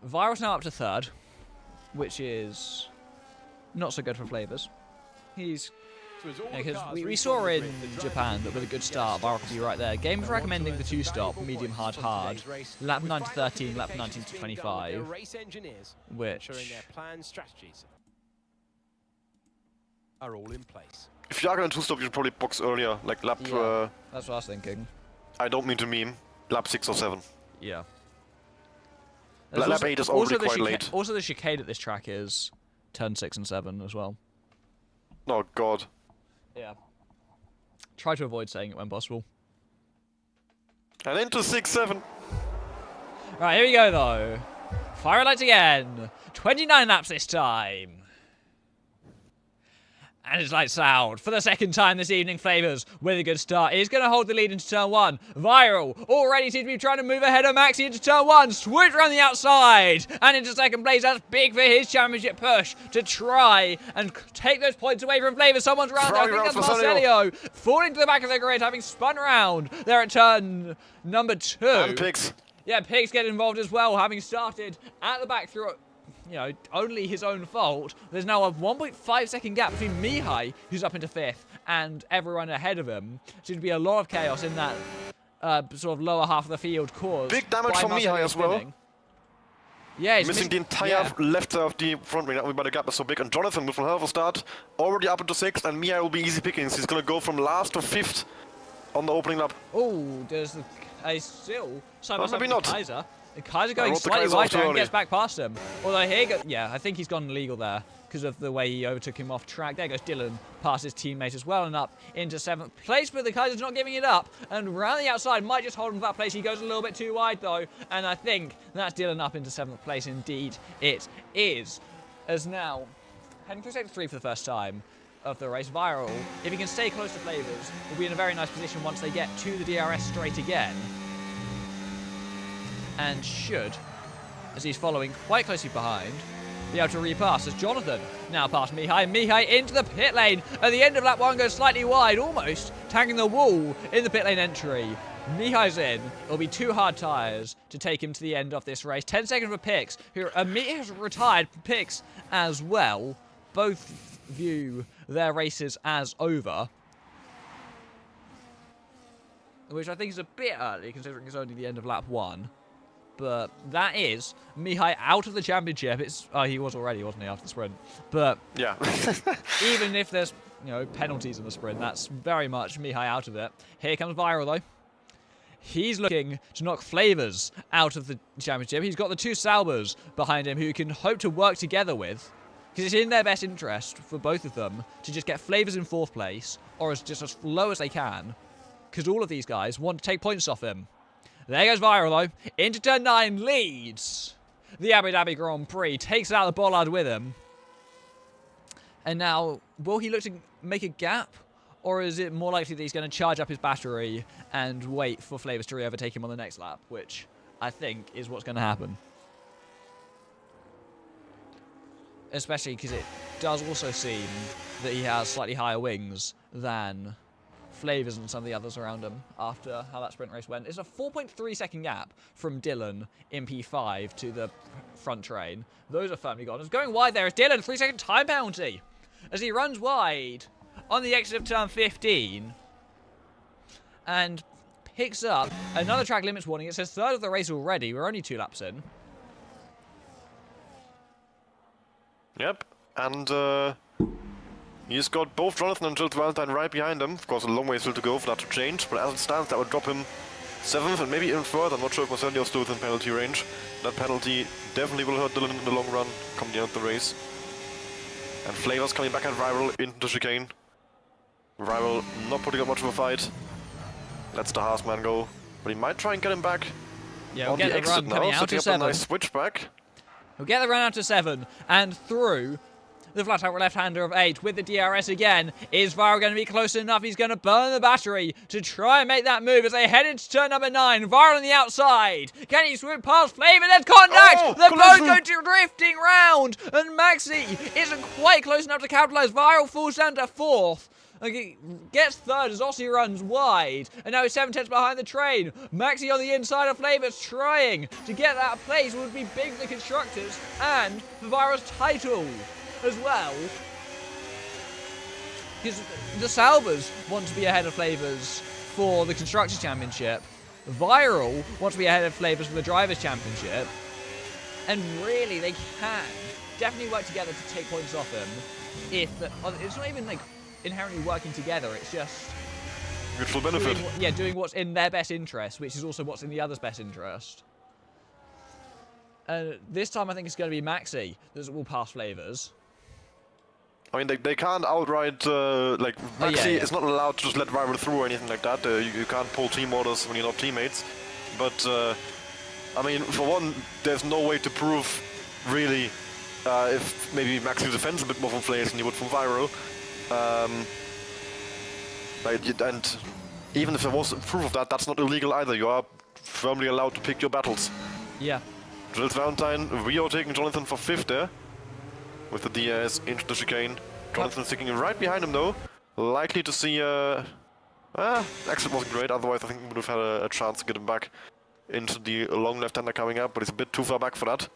Viral's now up to third, which is not so good for Flavors. He's... Because we saw in Japan that with a good start, Viral could be right there. Game's recommending the two-stop, medium, hard, hard. Lap 9 to 13, lap 19 to 25. Which... their planned strategies are all in place. If you are gonna two-stop, you should probably box earlier, like lap... Yeah, that's what I was thinking. I don't mean to meme, lap 6 or 7. Yeah. Lap 8 is already quite late. Also, the chicane at this track is turn 6 and 7 as well. Oh god. Yeah. Try to avoid saying it when possible. And into 6-7. Right, here we go though. Fire lights again. 29 laps this time. And it's lights out. For the second time this evening, Flavors with a good start. He's going to hold the lead into turn 1. Viral already seems to be trying to move ahead of Maxi into turn 1. Switch around the outside. And into second place. That's big for his championship push to try and take those points away from Flavors. Someone's around there. I think that's Marcelio. Falling to the back of the grid, having spun around. They're at turn number 2. And Pix. Yeah, Pix get involved as well, having started at the back through, only his own fault. There's now a 1.5 second gap between Mihai, who's up into 5th, and everyone ahead of him. Seems to be a lot of chaos in that sort of lower half of the field caused. Big damage from Mihai as well. Yeah, he's missing the entire left side of the front ring. But the gap is so big. And Jonathan with a hell of a start, already up into 6th, and Mihai will be easy pickings. He's going to go from last to 5th on the opening lap. Oh, there's still maybe not. Kaiser. Kaiser going slightly wider and gets back past him. Although here I think he's gone illegal there because of the way he overtook him off track. There goes Dylan past his teammate as well and up into 7th place, but the Kaiser's not giving it up. And round the outside might just hold him for that place. He goes a little bit too wide though, and I think that's Dylan up into 7th place. Indeed, it is. As now heading through sector 3 for the first time of the race, Viral, if he can stay close to Flavors, will be in a very nice position once they get to the DRS straight again. And should, as he's following quite closely behind, be able to repass as Jonathan now past Mihai. Mihai into the pit lane. At the end of lap 1 goes slightly wide, almost tagging the wall in the pit lane entry. Mihai's in. It'll be 2 hard tyres to take him to the end of this race. 10 seconds for Pix, who has retired. Pix as well. Both view their races as over, which I think is a bit early considering it's only the end of lap 1. But that is Mihai out of the championship. He was already, wasn't he, after the sprint? But yeah, even if there's penalties in the sprint, that's very much Mihai out of it. Here comes Viral though. He's looking to knock Flavors out of the championship. He's got the 2 Saubers behind him who he can hope to work together with, because it's in their best interest for both of them to just get Flavors in 4th place or as low as they can, because all of these guys want to take points off him. There goes Viral though. Into turn 9, leads the Abu Dhabi Grand Prix. Takes out the bollard with him. And now, will he look to make a gap? Or is it more likely that he's going to charge up his battery and wait for Flavors to overtake him on the next lap? Which I think is what's going to happen. Especially because it does also seem that he has slightly higher wings than Flavors and some of the others around him after how that sprint race went. It's a 4.3 second gap from Dylan in P5 to the front train. Those are firmly gone. It's going wide there. It's Dylan, 3-second time penalty as he runs wide on the exit of turn 15 and picks up another track limits warning. It says 3rd of the race already. We're only 2 laps in. Yep, and he's got both Jonathan and Jill Valentine right behind him. Of course, a long way still to go for that to change, but as it stands, that would drop him 7th and maybe even further. I'm not sure if Marcelio's still within penalty range. That penalty definitely will hurt Dylan in the long run, come the end of the race. And Flavors coming back at Viral into the chicane. Viral not putting up much of a fight. Lets the Haasman go, but he might try and get him back. Yeah, we'll on get the the exit run now, coming out to setting up 7. a nice switchback. He'll get the run out to 7 and through the flat-out left-hander of 8 with the DRS again. Is Viral going to be close enough? He's going to burn the battery to try and make that move as they head into turn number 9. Viral on the outside. Can he swoop past Flavor? There's contact! Oh, the boat collision. going to drifting round and Maxi isn't quite close enough to capitalise. Viral falls down to 4th. He gets 3rd as Ossie runs wide. And now he's 7 tenths behind the train. Maxi on the inside of Flavors trying to get that place. Would be big for the constructors and for Viral's title as well. Because the Saubers want to be ahead of Flavors for the Constructors' Championship. Viral wants to be ahead of Flavors for the Drivers' Championship. And really, they can definitely work together to take points off him. It's not even inherently working together, it's just Mutual benefit. doing what's in their best interest, which is also what's in the other's best interest. And this time I think it's going to be Maxi that will pass Flavors. I mean, they can't outright, Maxi is not allowed to just let Viral through or anything like that. You can't pull team orders when you're not teammates. But, I mean, for one, there's no way to prove, really, if maybe Maxi defends a bit more from Flavors than he would from Viral. And even if there was proof of that, that's not illegal either. You are firmly allowed to pick your battles. Yeah. Jules Valentine, Rio taking Jonathan for 5th there. With the DRS into the chicane. Jonathan sticking right behind him though. Likely to see exit wasn't great, otherwise I think we would have had a chance to get him back into the long left-hander coming up, but he's a bit too far back for that.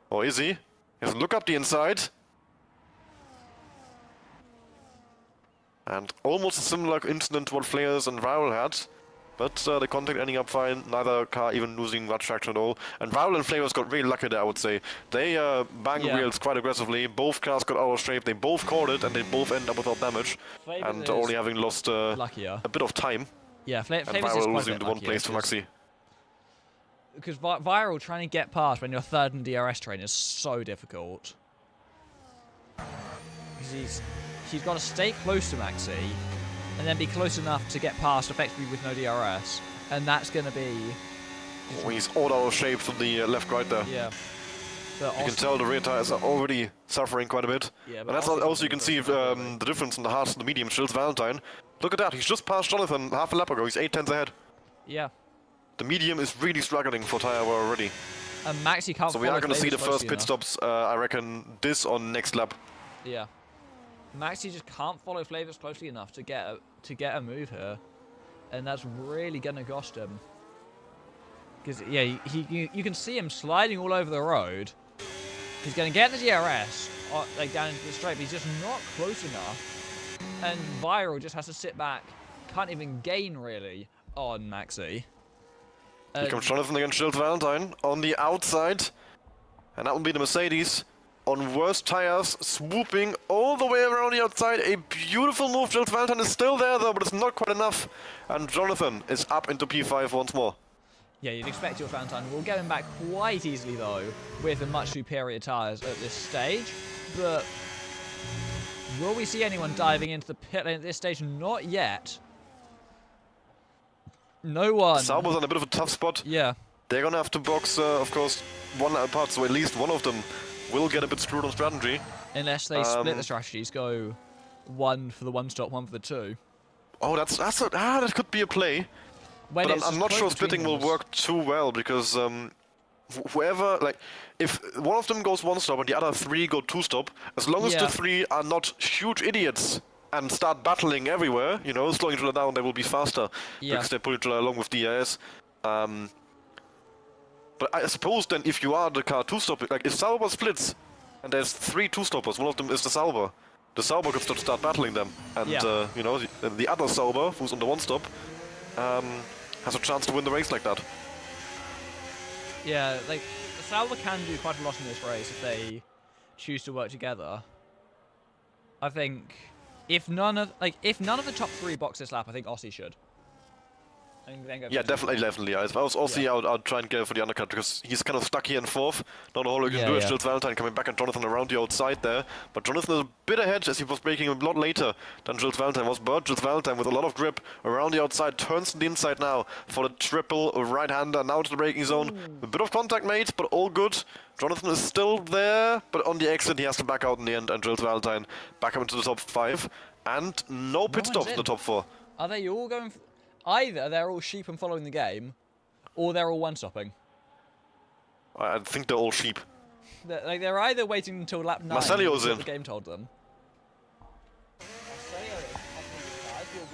Or is he? He has to look up the inside. And almost a similar incident to what Flares and Viral had. But the contact ending up fine, neither car even losing much traction at all. And Viral and Flares got really lucky there, I would say. They banged wheels quite aggressively, both cars got out of shape, they both caught it, and they both end up without damage. And only having lost a bit of time. Yeah, and Viral losing the 1 place to Maxi. Because Viral trying to get past when you're 3rd in DRS train is so difficult. Because he's got to stay close to Maxi, and then be close enough to get past effectively with no DRS, and that's going to be... Oh, he's all out of shape from the left-right there. Yeah. But you can tell the rear tires are already suffering quite a bit. Yeah, and that's also you can see the difference in the hards and the mediums. Jules Valentine, look at that, he's just passed Jonathan half a lap ago, he's 8/10 ahead. Yeah. The medium is really struggling for tire wear already. And Maxi can't. So we are going to see the first pit stops, I reckon, this on next lap. Yeah. Maxi just can't follow Flavors closely enough to get a move here, and that's really going to cost him. Because yeah, you can see him sliding all over the road. He's going to get the DRS like down into the straight, but he's just not close enough. And Viral just has to sit back, can't even gain really on Maxi. Here comes Jonathan against Jules Valentine on the outside, and that will be the Mercedes. On worst tires, swooping all the way around the outside. A beautiful move. Jules Valentine is still there though, but it's not quite enough. And Jonathan is up into P5 once more. Yeah, you'd expect Jules Valentine will get him back quite easily though, with the much superior tires at this stage. But will we see anyone diving into the pit lane at this stage? Not yet. No one. Sauber's on a bit of a tough spot. Yeah. They're gonna have to box, of course, one apart, so at least one of them will get a bit screwed on strategy. Unless they split the strategies, go one for the 1-stop, one for the 2. Oh, that could be a play. When but I'm not sure splitting will work too well, because whoever, like, if one of them goes 1-stop and the other 3 go 2-stop, as long as the 3 are not huge idiots and start battling everywhere, you know, slowing each other down, they will be faster, because they pull each other along with DRS. But I suppose then if you are the car 2-stopping, like if Sauber splits and there's 3 2-stoppers, one of them is the Sauber could start battling them, and you know, the other Sauber, who's on the 1-stop, has a chance to win the race like that. Yeah, like Sauber can do quite a lot in this race if they choose to work together. I think if none of the top 3 box this lap, I think Aussie should. Yeah, definitely. I was also I'll try and go for the undercut, because he's kind of stuck here in 4th. Not all you can do is Jules Valentine coming back and Jonathan around the outside there. But Jonathan is a bit ahead, as he was braking a lot later than Jules Valentine was. But Jules Valentine with a lot of grip around the outside turns to the inside now for the triple right-hander, now to the braking zone. A bit of contact made, but all good. Jonathan is still there, but on the exit he has to back out in the end, and Jules Valentine back up into the top 5. And no pit stops in the top 4. Are they all going... Either they're all sheep and following the game, or they're all 1-stopping. I think they're all sheep. They're either waiting until lap 9, Marcelio's what in. the game told them. Marcelio will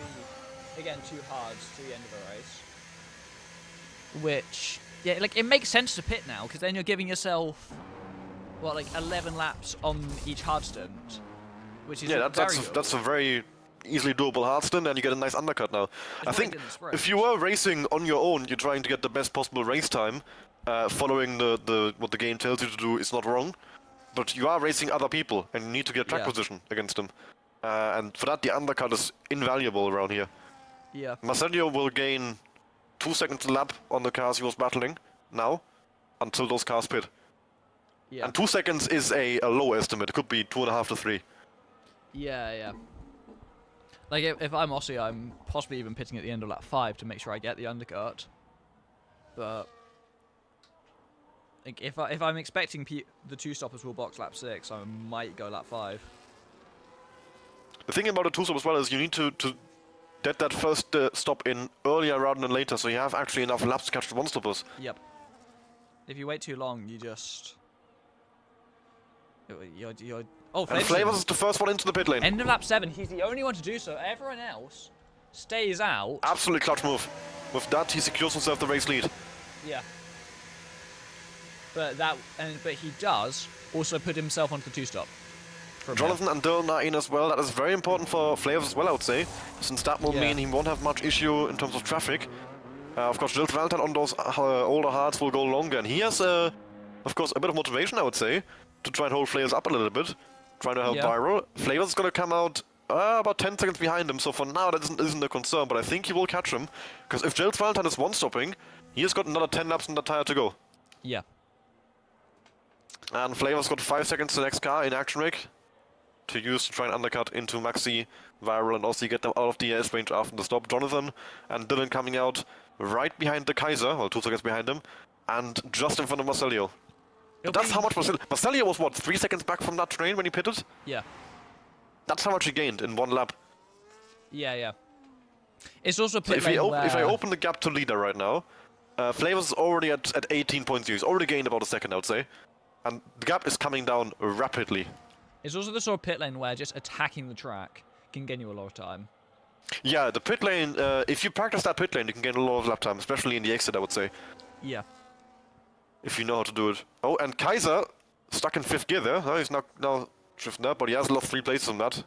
be, again, 2 hards to the end of the race. Which, yeah, like, it makes sense to pit now, because then you're giving yourself, what, like 11 laps on each hard stint, which is that's a very easily doable hard stint, and you get a nice undercut now. I think if you were racing on your own, you're trying to get the best possible race time, following what the game tells you to do is not wrong, but you are racing other people, and you need to get track position against them. And for that, the undercut is invaluable around here. Yeah. Marcelio will gain 2 seconds a lap on the cars he was battling now, until those cars pit. Yeah. And 2 seconds is a low estimate. It could be 2.5 to 3. Yeah. Like, if I'm Aussie, I'm possibly even pitting at the end of lap 5 to make sure I get the undercut. But like, if I'm expecting the 2 stoppers will box lap 6, I might go lap 5. The thing about a two-stop as well is you need to get that first stop in earlier rather than later, so you have actually enough laps to catch the one-stoppers. Yep. If you wait too long, you just... You're... Oh, And Flavors is the first one into the pit lane. End of lap 7, he's the only one to do so. Everyone else stays out. Absolutely clutch move. With that, he secures himself the race lead. Yeah. But he does also put himself onto the two-stop. Jonathan and Dylan are in as well. That is very important for Flavors as well, I would say, since that will mean he won't have much issue in terms of traffic. Of course, Jill Valentine on those older hards will go longer, and he has, of course, a bit of motivation, I would say, to try and hold Flavors up a little bit, trying to help Viral. Flavors is going to come out about 10 seconds behind him, so for now that isn't a concern, but I think he will catch him, because if Jill Valentine is one-stopping, he has got another 10 laps in the tire to go. Yeah. And Flavors got 5 seconds to the next car in Action Rig to use to try and undercut into Maxi, Viral, and also get them out of the ES range after the stop. Jonathan and Dylan coming out right behind the Kaiser, well, 2 seconds behind him, and just in front of Marcelio. That's how much Marcelio was, what, 3 seconds back from that train when he pitted? Yeah. That's how much he gained in 1 lap. Yeah. It's also So if I open the gap to leader right now, Flavors is already at 18 points. He's already gained about a second, I would say. And the gap is coming down rapidly. It's also the sort of pit lane where just attacking the track can gain you a lot of time. Yeah, the pit lane, if you practice that pit lane, you can gain a lot of lap time, especially in the exit, I would say. Yeah. If you know how to do it. Oh, and Kaiser, stuck in 5th gear there. He's now drifting up, but he has lost 3 places on that.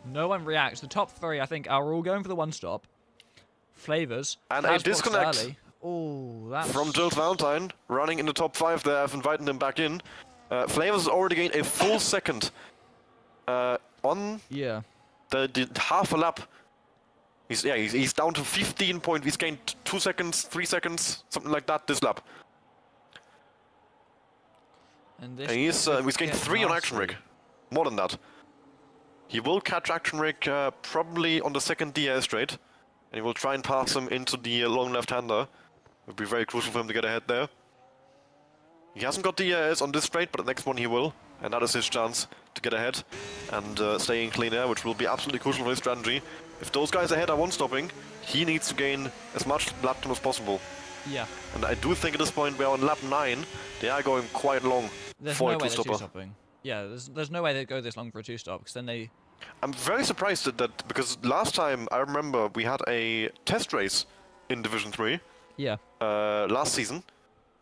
No one reacts. The top 3, I think, are all going for the one-stop. Flavors. And a disconnect that's... from Jill Valentine, running in the top 5 there. I've invited him back in. Flavors has already gained a full second on the half a lap. He's down to 15 points. He's gained 2 seconds, 3 seconds, something like that this lap. And he's gained 3 on Action Rig. More than that. He will catch Action Rig probably on the second DRS straight. And he will try and pass him into the long left-hander. It would be very crucial for him to get ahead there. He hasn't got DRS on this straight, but the next one he will. And that is his chance to get ahead and stay in clean air, which will be absolutely crucial for his strategy. If those guys ahead are one-stopping, he needs to gain as much lap time as possible. Yeah. And I do think at this point we're on lap 9. They are going quite long for a two-stopper. Yeah, there's no way they'd go this long for a two-stop, because then they... I'm very surprised that because last time I remember we had a test race in Division 3. Yeah. Last season,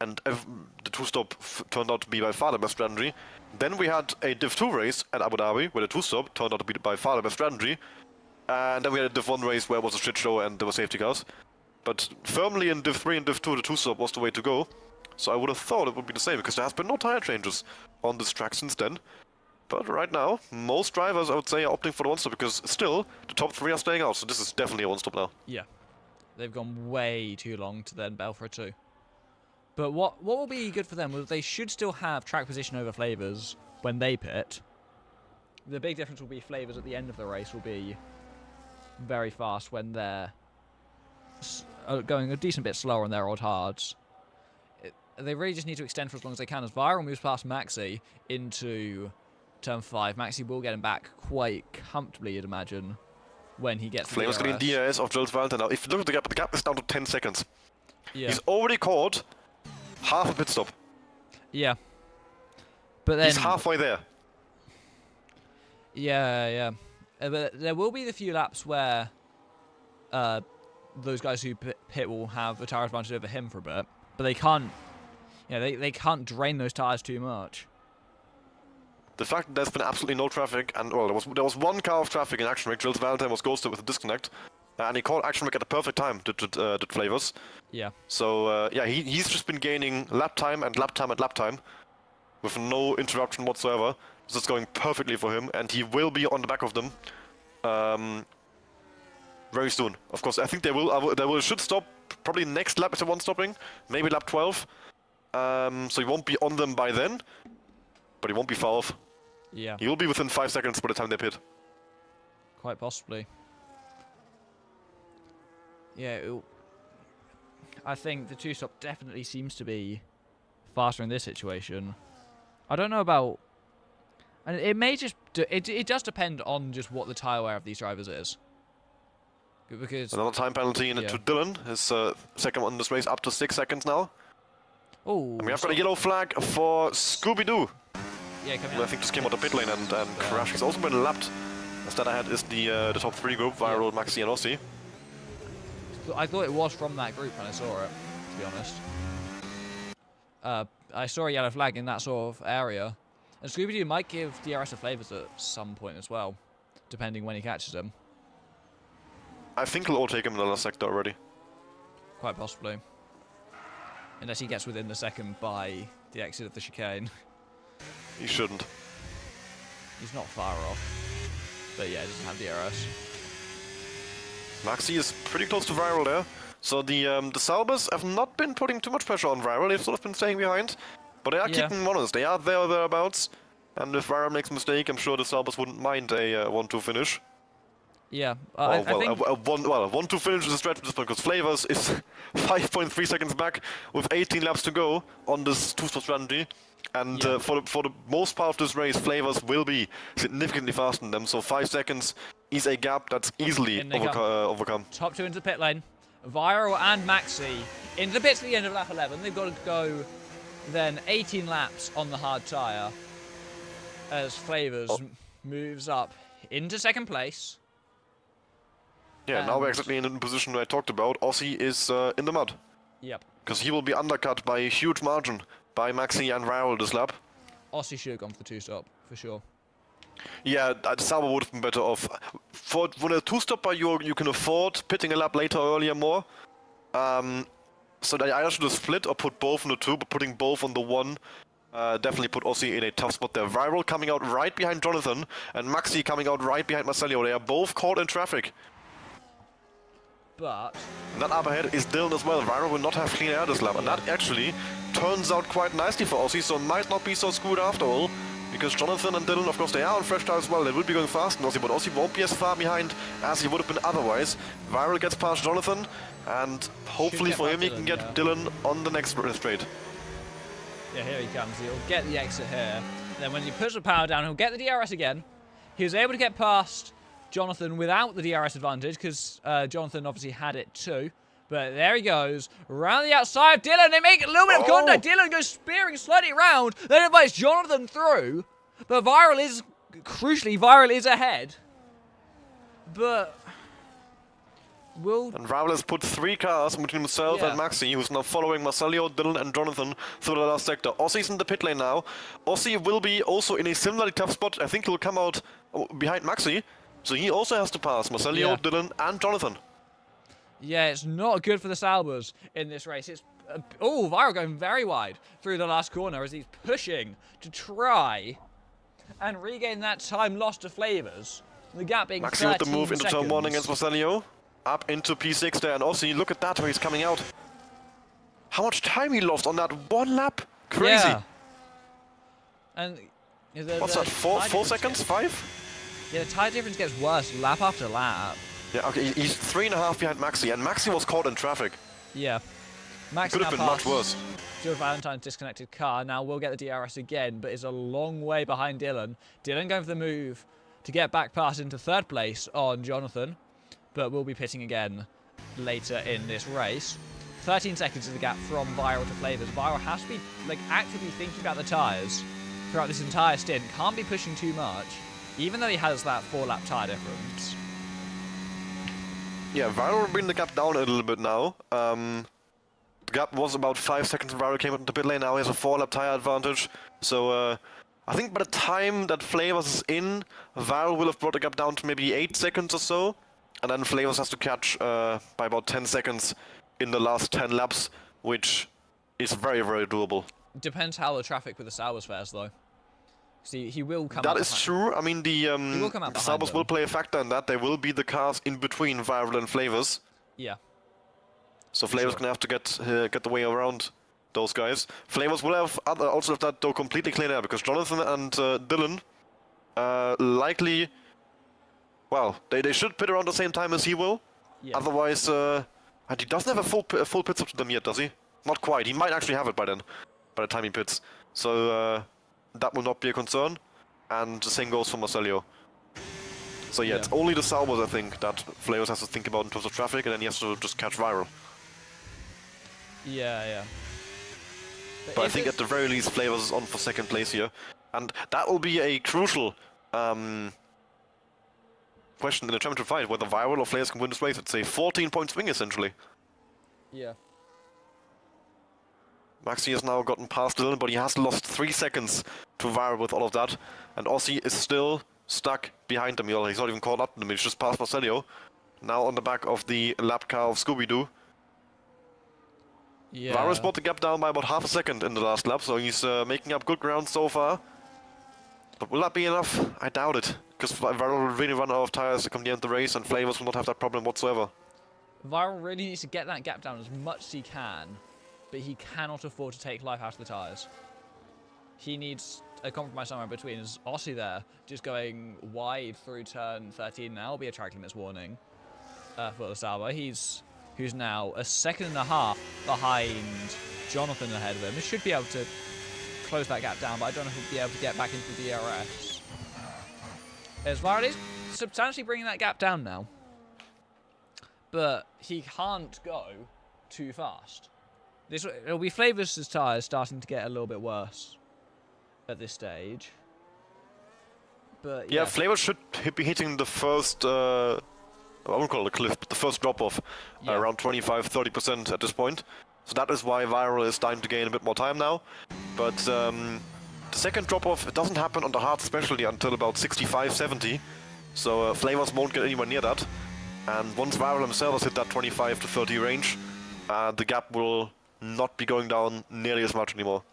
and the two-stop turned out to be by far the best strategy. Then we had a Div 2 race at Abu Dhabi, where the two-stop turned out to be by far the best strategy. And then we had a Div 1 race where it was a shit show and there were safety cars. But firmly in Div 3 and Div 2, the two-stop was the way to go. So I would have thought it would be the same, because there has been no tire changes on this track since then. But right now, most drivers, I would say, are opting for the one-stop, because still, the top 3 are staying out, so this is definitely a one-stop now. Yeah. They've gone way too long to then bail for a 2. But what will be good for them? Well, they should still have track position over Flavors when they pit. The big difference will be Flavors at the end of the race will be very fast when they're going a decent bit slower on their old hards. They really just need to extend for as long as they can. As Viral moves past Maxi into turn 5, Maxi will get him back quite comfortably, you'd imagine, when he gets Flavor's getting DRS of Jules Valentine now. If you look at the gap is down to 10 seconds. Yeah. He's already caught half a pit stop. Yeah. But then... He's halfway there. Yeah. But there will be the few laps where those guys who pit will have a tire advantage over him for a bit. But they can't... Yeah, they can't drain those tires too much. The fact that there's been absolutely no traffic, and well, there was 1 car of traffic in Action Rig. Jules Valentine was ghosted with a disconnect, and he caught Action Rig at the perfect time. Did Flavors. Yeah. So yeah, he's just been gaining lap time and lap time and lap time, with no interruption whatsoever. So it's going perfectly for him, and he will be on the back of them very soon. Of course, I think they should stop probably next lap if they're one stopping, maybe lap 12. So he won't be on them by then, but he won't be far off. Yeah. He will be within 5 seconds by the time they pit. Quite possibly. Yeah, I think the two-stop definitely seems to be faster in this situation. I don't know about And it may just it does depend on just what the tire wear of these drivers is. Because Another time penalty in it to Dylan. His second one in this race, up to 6 seconds now. oh, And we have got a yellow flag for Scooby-Doo. yeah, coming Who I out. think just came out the pit lane and crashed. He's also been lapped. Instead ahead is the top 3 group, Viral, Maxi and Aussie. I thought it was from that group when I saw it, to be honest. I saw a yellow flag in that sort of area. And Scooby-Doo might give DRS a flavors at some point as well, depending when he catches him. I think he'll overtake him in the last sector already. Quite possibly. Unless he gets within the second by the exit of the chicane. He shouldn't. He's not far off. But yeah, he doesn't have DRS. Maxi is pretty close to Viral there. So the Salbers have not been putting too much pressure on Viral. They've sort of been staying behind. But they are keeping him honest. They are there or thereabouts. And if Viral makes a mistake, I'm sure the Salbers wouldn't mind a 1-2 finish. Yeah, I think... a 1-2 finish is a stretch because Flavors is 5.3 seconds back with 18 laps to go on this two-stop strategy. And for the most part of this race, Flavors will be significantly faster than them. So 5 seconds is a gap that's easily overcome. Top 2 into the pit lane. Viral and Maxi into the pits at the end of lap 11. They've got to go then 18 laps on the hard tyre as Flavors moves up into second place. Yeah, now we're exactly in the position I talked about. Aussie is in the mud. Yep. Because he will be undercut by a huge margin by Maxi and Viral this lap. Aussie should have gone for the 2-stop, for sure. Yeah, Sauber would have been better off. For when a 2-stopper, you can afford pitting a lap later or earlier more. So they either should have split or put both on the 2, but putting both on the 1 definitely put Aussie in a tough spot there. Viral coming out right behind Jonathan, and Maxi coming out right behind Marcelio. They are both caught in traffic. But... And that up ahead is Dylan as well. Viral will not have clean air this lap, and that actually turns out quite nicely for Aussie, so it might not be so screwed after all. Because Jonathan and Dylan, of course, they are on fresh tires as well. They will be going fast in Aussie, but Aussie won't be as far behind as he would have been otherwise. Viral gets past Jonathan, and hopefully for him, he can get Dylan on the next straight. Yeah, here he comes. He'll get the exit here. Then when he puts the power down, he'll get the DRS again. He was able to get past Jonathan without the DRS advantage, because Jonathan obviously had it too. But there he goes, around the outside of Dylan. They make a little bit of contact. Dylan goes spearing slightly round. Then invites Jonathan through. But crucially, Viral is ahead. But And Viral has put 3 cars between himself and Maxi, who's now following Marcelio, Dylan and Jonathan through the last sector. Aussie's in the pit lane now. Aussie will be also in a similarly tough spot. I think he'll come out behind Maxi. So he also has to pass Marcelio, Dylan and Jonathan. yeah, it's not good for the Salbers in this race. It's Viral going very wide through the last corner as he's pushing to try and regain that time lost to Flavors. The gap being Maxi with the 13 move into turn 1 seconds. against Marcelio. Up into P6 there, and Aussie, look at that, where he's coming out. How much time he lost on that 1 lap? Crazy. Yeah. And What's that, 4 seconds? 5? Yeah, the tire difference gets worse lap after lap. Yeah, okay, he's 3.5 behind Maxi, and Maxi was caught in traffic. Yeah. Max Could have been much worse. Stuart Valentine's disconnected car. Now we'll get the DRS again, but is a long way behind Dylan. Dylan going for the move to get back past into third place on Jonathan, but we'll be pitting again later in this race. 13 seconds is the gap from Viral to Flavors. Viral has to be actively thinking about the tyres throughout this entire stint. Can't be pushing too much, even though he has that 4-lap tyre difference. Yeah, Viral will bring the gap down a little bit now. The gap was about 5 seconds when Viral came into the pit lane. Now he has a 4-lap tyre advantage. So I think by the time that Flavors is in, Viral will have brought the gap down to maybe 8 seconds or so. And then Flavors has to catch by about 10 seconds in the last 10 laps, which is very, very doable. Depends how the traffic with the Salbers fares, though. See, he will come. That is true. I mean, the Salbers will play a factor in that. There will be the cars in between Viral and Flavors. Yeah. So Flavors gonna have to get the way around those guys. Flavors will have also have that though completely clean air because Jonathan and Dylan likely. Well, they should pit around the same time as he will. Yeah. Otherwise, and he doesn't have a full pit stop to them yet, does he? Not quite. He might actually have it by then, by the time he pits. So that will not be a concern. and the same goes for Marcelio. So yeah, Yeah. it's only the Saubers, I think, that Flavors has to think about in terms of traffic, and then he has to just catch Viral. Yeah. But I if think it's- at the very least, Flavors is on for second place here, and that will be a crucial question in the championship fight, whether Viral or Flavors can win this race. It's a 14-point swing, essentially. Yeah. Maxi has now gotten past Dylan, but he has lost 3 seconds to Viral with all of that, and Aussie is still stuck behind him. He's not even caught up to him, he's just past Marcelio. Now on the back of the lap car of Scooby-Doo. Yeah. Varus brought the gap down by about half a second in the last lap, so he's making up good ground so far. But will that be enough? I doubt it, because Varus will really run out of tires to come the end of the race, and Flavors will not have that problem whatsoever. Viral really needs to get that gap down as much as he can, but he cannot afford to take life out of the tyres. He needs a compromise somewhere between. Is Aussie there, just going wide through turn 13 now, will be a track limits warning for the Sauber. Who's now a second and a half behind Jonathan ahead of him. He should be able to close that gap down, but I don't know if he'll be able to get back into the DRS. As Viral is substantially bringing that gap down now, but he can't go too fast. It'll be Flavors' tyres starting to get a little bit worse at this stage. But Yeah, Flavors should be hitting the first, I won't call it a cliff, but the first drop-off around 25-30% at this point. So that is why Viral is starting to gain a bit more time now. But the second drop-off, it doesn't happen on the hard specialty until about 65-70. So Flavors won't get anywhere near that. And once Viral himself has hit that 25 to 30 range, the gap will not be going down nearly as much anymore.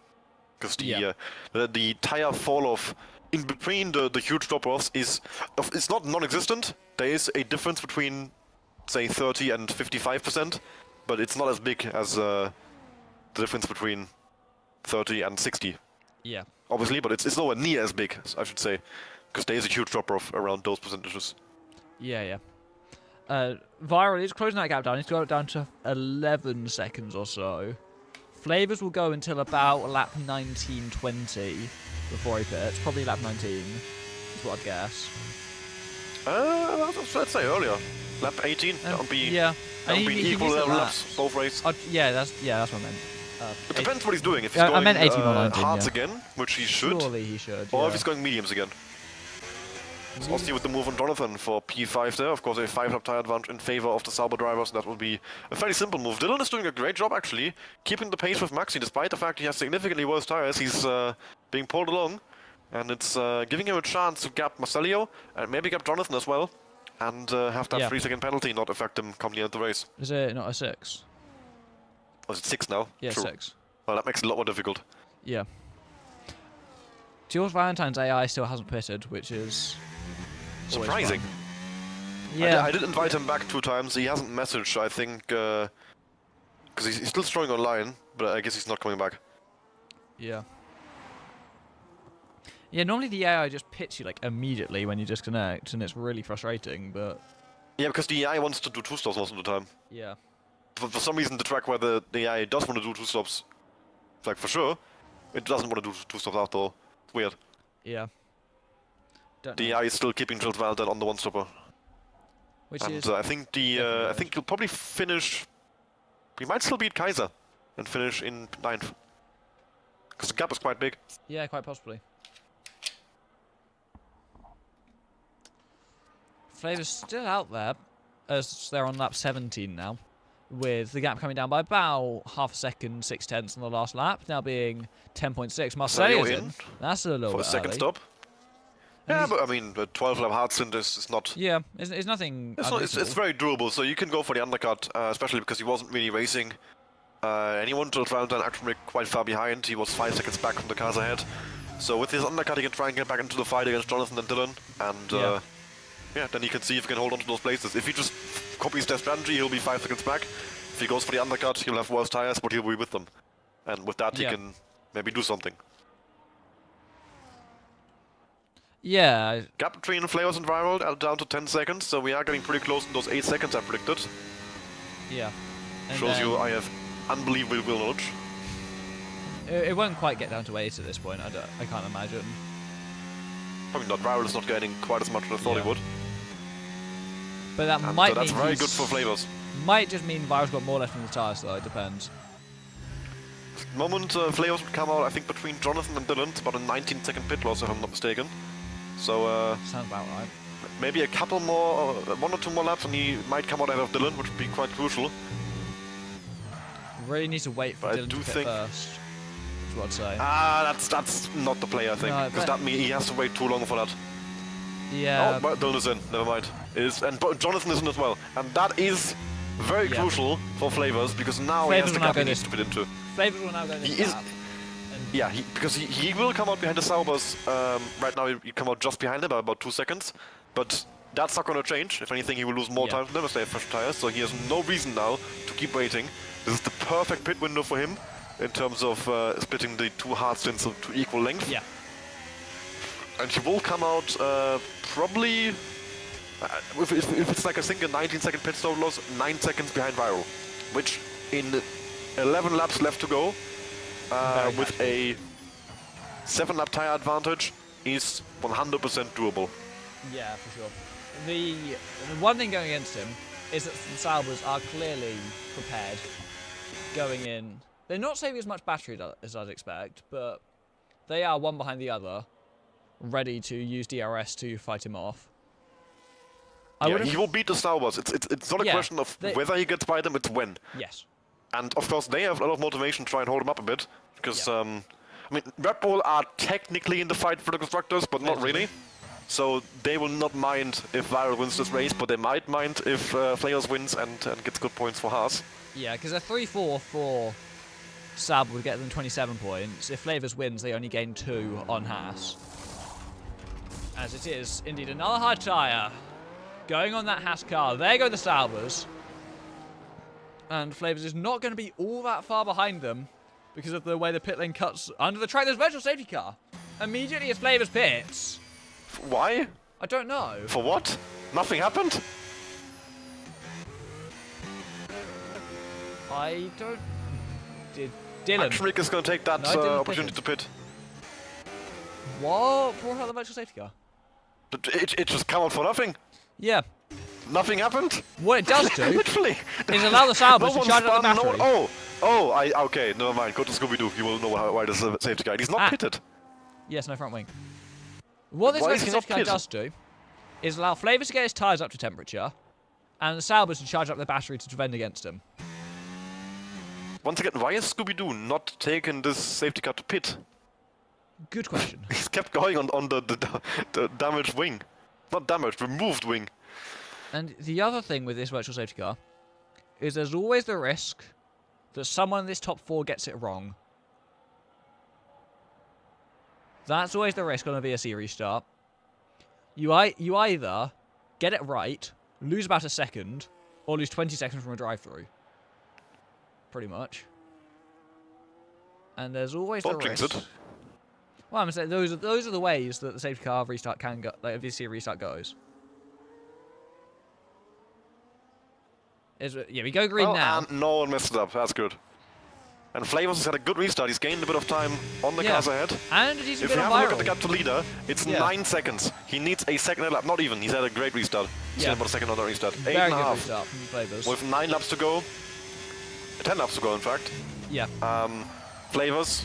Because the tire fall-off in between the huge drop-offs it's not non-existent. There is a difference between, say, 30 and 55%, but it's not as big as the difference between 30 and 60. Yeah. Obviously, but it's nowhere near as big, I should say, because there is a huge drop-off around those percentages. Yeah. Viral is closing that gap down. He's got it down to 11 seconds or so. Flavors will go until about lap 19-20 before he pits. Probably lap 19 is what I'd guess. Let's say earlier. Lap 18. That would be equal laps both races. That's what I meant. It depends what he's doing. If he's going I meant 18 or 19, hards again, which he should. Surely he should. Or if he's going mediums again. So Aussie with the move on Jonathan for P5 there. Of course, a 5-lap tire advantage in favor of the Sauber drivers. That will be a fairly simple move. Dylan is doing a great job, actually, keeping the pace with Maxi. Despite the fact he has significantly worse tires, he's being pulled along. And it's giving him a chance to gap Marcelio, and maybe gap Jonathan as well. And have that 3-second penalty not affect him come the end of the race. Is it not a 6? Oh, is it 6 now? Yeah, True. 6. Well, that makes it a lot more difficult. Yeah. Jules Valentine's AI still hasn't pitted, which is surprising. Yeah. I did invite him back 2 times. He hasn't messaged, I think, because he's still showing online, but I guess he's not coming back. Yeah. Yeah, normally the AI just pits you like immediately when you disconnect, and it's really frustrating, but... Yeah, because the AI wants to do 2 stops most of the time. Yeah. For some reason, the track where the AI does want to do 2 stops, like for sure, it doesn't want to do 2 stops after all. It's weird. Yeah. The AI is still keeping Jules Valentine on the 1-stopper. I think I think he'll probably finish... He might still beat Kaiser and finish in 9th. Because the gap is quite big. Yeah, quite possibly. Flavor's still out there, as they're on lap 17 now, with the gap coming down by about half a second, 6/10 on the last lap, now being 10.6. Marcelio's in. That's a little for bit a second early. stop. Yeah, but I mean, the 12-lap hard stint is not... Yeah, it's nothing... It's very doable, so you can go for the undercut, especially because he wasn't really racing. Anyone Jules Valentine actually quite far behind. He was 5 seconds back from the cars ahead. So with his undercut, he can try and get back into the fight against Jonathan and Dylan. And then he can see if he can hold on to those places. If he just copies their strategy, he'll be 5 seconds back. If he goes for the undercut, he'll have worse tires, but he'll be with them. And with that, he can maybe do something. Yeah. Gap between Flavors and Viral down to 10 seconds, so we are getting pretty close to those 8 seconds I predicted. Yeah. And Shows you I have unbelievable will knowledge. It won't quite get down to 8 at this point, I can't imagine. Probably not. Viral is not gaining quite as much as I thought he would. But that And, might that's mean very good for Flavors. Might just mean Viral's got more left in the tyres, though. It depends. At the moment, Flavors would come out, I think, between Jonathan and Dylan. It's about a 19-second pit loss, if I'm not mistaken. So, Sounds about right. maybe a couple more, 1 or 2 more laps, and he might come out ahead of Dylan, which would be quite crucial. Really need to wait for But I Dylan do to pit think- first. Is what I'd say. That's not the play, I think. No, Because but- that means he has to wait too long for that. Yeah. Oh, but Dylan is in. Never mind. And Jonathan is in as well. And that is very Yeah. crucial for Flavors, because now Flavors he has the will now gap go he needs this- to pit into. Flavors will now go this He is- lap. And Yeah, because he will come out behind the Saubers. Right now, he come out just behind him by about 2 seconds. But that's not going to change. If anything, he will lose more Yeah. time to never stay at fresh tires. So he has no reason now to keep waiting. This is the perfect pit window for him in terms of splitting the 2 hard stints to equal length. yeah. And he will come out probably, if it's like I think a 19-second pit stop loss, 9 seconds behind Viral, which in 11 laps left to go, Very with a 7-lap tire advantage, is 100% doable. Yeah, for sure. The one thing going against him is that the Saubers are clearly prepared going in. They're not saving as much battery as I'd expect, but they are one behind the other, ready to use DRS to fight him off. Yeah, he will beat the Saubers. It's not a Yeah, question of whether he gets by them, it's when. Yes. And of course, they have a lot of motivation to try and hold him up a bit, because Yeah. I mean, Red Bull are technically in the fight for the constructors, but not really. So they will not mind if Viral wins this race, but they might mind if Flavors wins and gets good points for Haas. Yeah, because a 3-4 for Saab would get them 27 points. If Flavors wins, they only gain 2 on Haas. As it is, indeed, another hard tyre going on that Haas car. There go the Saubers. And Flavors is not going to be all that far behind them because of the way the pit lane cuts under the track. There's virtual safety car. Immediately as Flavors pits. Why? I don't know. For what? Nothing happened? I don't... Did Dylan... Rick is going to take that No, Dylan opportunity pitted. to pit. What? Brought out the virtual safety car? It just come out for nothing. Yeah. Nothing happened. What it does do Literally. is allow the Saubers to one charge up the spun, battery. Okay, never mind. Go to Scooby-Doo. You will know why there's a safety guy. He's not pitted. Yes, no front wing. What this Why is virtual he not safety car pitted? does do is allow Flavors to get his tyres up to temperature and the Saubers to charge up the battery to defend against him. Once again, why is Scooby-Doo not taking this safety car to pit? Good question. He's kept going on the damaged wing. Not damaged, removed wing. And the other thing with this virtual safety car is there's always the risk that someone in this top 4 gets it wrong. That's always the risk on a VSE restart. You either get it right, lose about a second, or lose 20 seconds from a drive-through. Pretty much. And there's always the Don't jinx risk. it. Well, I'm saying those are the ways that the safety car restart can go, like a VSE restart goes. Yeah, we go green now. And no one messed it up. That's good. And Flavors has had a good restart. He's gained a bit of time on the Yeah. cars ahead. And he's a If bit you of have a look viral. at the gap to leader, it's Yeah. 9 seconds. He needs a second lap. Not even. He's had a great restart. He's Yeah. had about a second on the restart. Very 8.5. good restart from Flavors. With 9 laps to go. 10 laps to go, in fact. Yeah. Flavors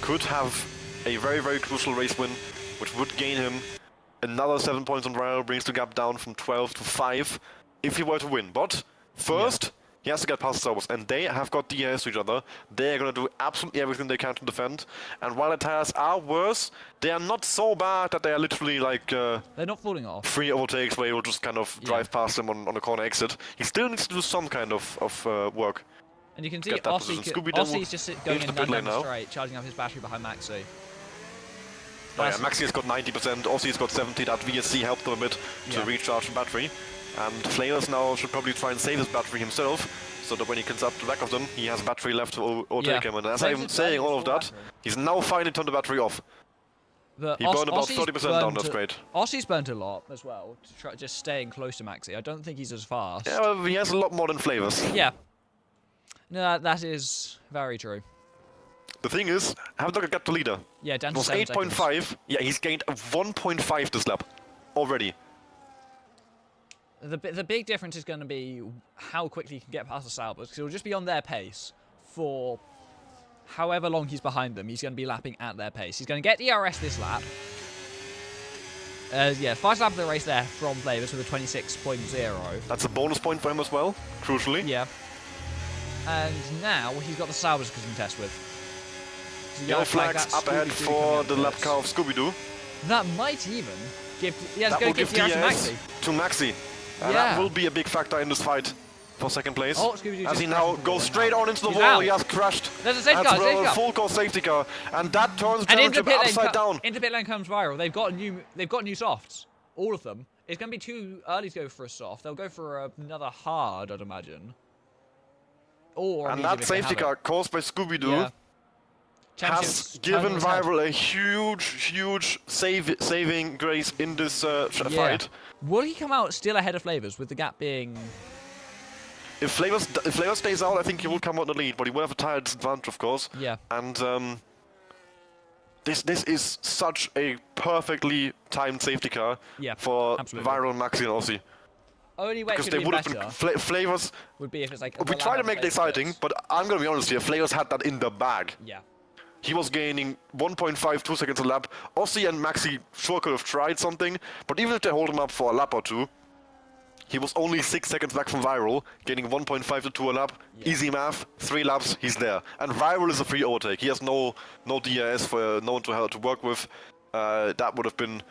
could have a very, very crucial race win, which would gain him another 7 points on Viral, brings the gap down from 12 to 5 if he were to win. But first, he has to get past Saubers, and they have got DRS to each other. They are going to do absolutely everything they can to defend. And while the tires are worse, they are not so bad that they are literally like They're not falling off. 3 overtakes where you'll just kind of drive past them on the corner exit. He still needs to do some kind of work. And you can see Get that position. Scooby-Doo Ossie's just going into in the pit down lane the now. straight, charging up his battery behind Maxi. Oh yeah, That's- Maxi has got 90%, Ossie's got 70%, that VSC helped him a bit to Yeah. recharge the battery. And Flavors now should probably try and save his battery himself, so that when he comes up to the back of them, he has battery left to overtake him. And as Saves I'm his saying battery all of full that, battery. he's now finally turned the battery off. But He burned about Ossie's 30% down, burnt that's great. Ossie's burnt a lot as well, to try, just staying close to Maxi. I don't think he's as fast. Yeah, well, he has a lot more than Flavors. Yeah. No, that is very true. The thing is, have a look at the leader. Yeah, down It to was 7 seconds. 8.5. Yeah, he's gained a 1.5 this lap already. The big difference is going to be how quickly he can get past the Saubers, because he'll just be on their pace for however long he's behind them. He's going to be lapping at their pace. He's going to get DRS this lap. Yeah, fastest lap of the race there from Flavors with a 26.0. That's a bonus point for him as well, crucially. Yeah. And now he's got the Saubers to contest with. So Yellow flags up ahead for the lap car of Scooby-Doo. That might even give... Yeah, it's That going will to give give DRS to DS Maxi. to Maxi. And Yeah. that will be a big factor in this fight for second place. Oh, Scooby-Doo as just he now crashed goes into the straight wall. on into the He's wall. out. He has crashed. There's a safety That's car, safety car. full course safety car. And that turns the And into championship pit lane, upside down. into pit lane comes Viral. They've got new softs, all of them. It's going to be too early to go for a soft. They'll go for another hard, I'd imagine. Or a And medium that if they safety have it. car caused by Scooby-Doo Yeah. has Championships given turning its head. Viral a huge saving grace in this Yeah. fight. Will he come out still ahead of Flavors with the gap being... If Flavor stays out, I think he will come out in the lead, but he will have a tire disadvantage, of course. Yeah. And this is such a perfectly timed safety car Yeah, for absolutely. Viral, Maxi, and Aussie. Only way it Because could they be would have better been Flavors. would be if it's like... We try to make it exciting, but I'm gonna be honest here. Flavors had that in the bag. Yeah. He was gaining 1.52 seconds a lap. Aussie and Maxi sure could have tried something, but even if they hold him up for a lap or two, he was only 6 seconds back from Viral, gaining 1.5 to 2 a lap. Yeah. Easy math, 3 laps, he's there. And Viral is a free overtake. He has no DRS for no one to work with. That would have been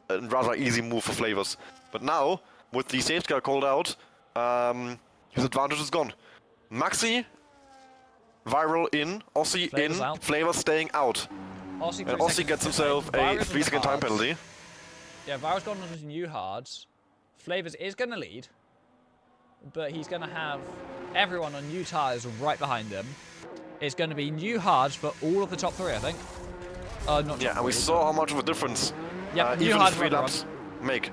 a rather easy move for Flavors. But now, with the safety car called out, his advantage is gone. Maxi, Viral in, Aussie Flavors in, out. Flavors staying out. Aussie, And 3 Aussie seconds gets to play. himself a Virus with 3 the second time hards. penalty. Yeah, Virus gone on his new hards. Flavors is going to lead, but he's going to have everyone on new tyres right behind him. It's going to be new hards for all of the top 3, I think. Not top Yeah, and we three, saw how much of a difference Yep, new even hards 3 for laps make.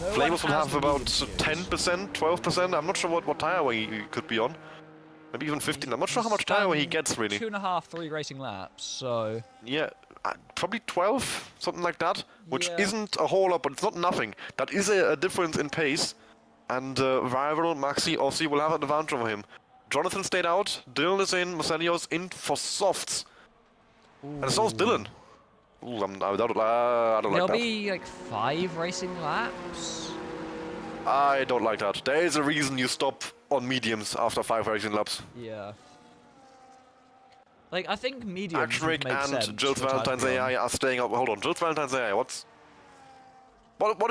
No one Flavors will has have about medium 10%, 12%. I'm not sure what tire weight he could be on. Maybe even 15. I'm not sure how much tire weight he gets, really. 2.5, 3 racing laps, so... Yeah, probably 12, something like that. Which Yeah. isn't a whole lot, but it's not nothing. That is a difference in pace. And Viral, Maxi, Aussie will have an advantage over him. Jonathan stayed out. Dylan is in. Marcelio's in for softs. And so is Dylan. Ooh, I don't like There'll that. be like 5 racing laps. I don't like that. There is a reason you stop on mediums after 5 racing laps. Yeah. Like, I think mediums would Actric make sense and Jill for type Valentine's run. AI are staying up. Hold on, Jill Valentine's AI, what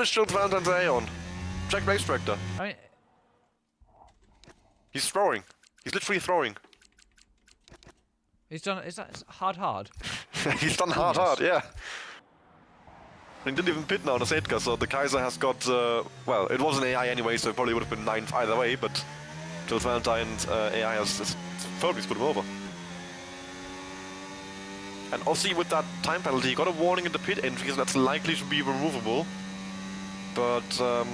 is Jill Valentine's AI on? Check race tractor. I mean, He's throwing. He's literally throwing. he's done... Is that hard? He's done hard, yeah. He didn't even pit now on the safety car, so the Kaiser has got, well, it was an AI anyway, so it probably would have been 9th either way, but Jill Valentine's AI has totally screwed him over. And Aussie with that time penalty, he got a warning in the pit entry, so that's likely to be removable. But,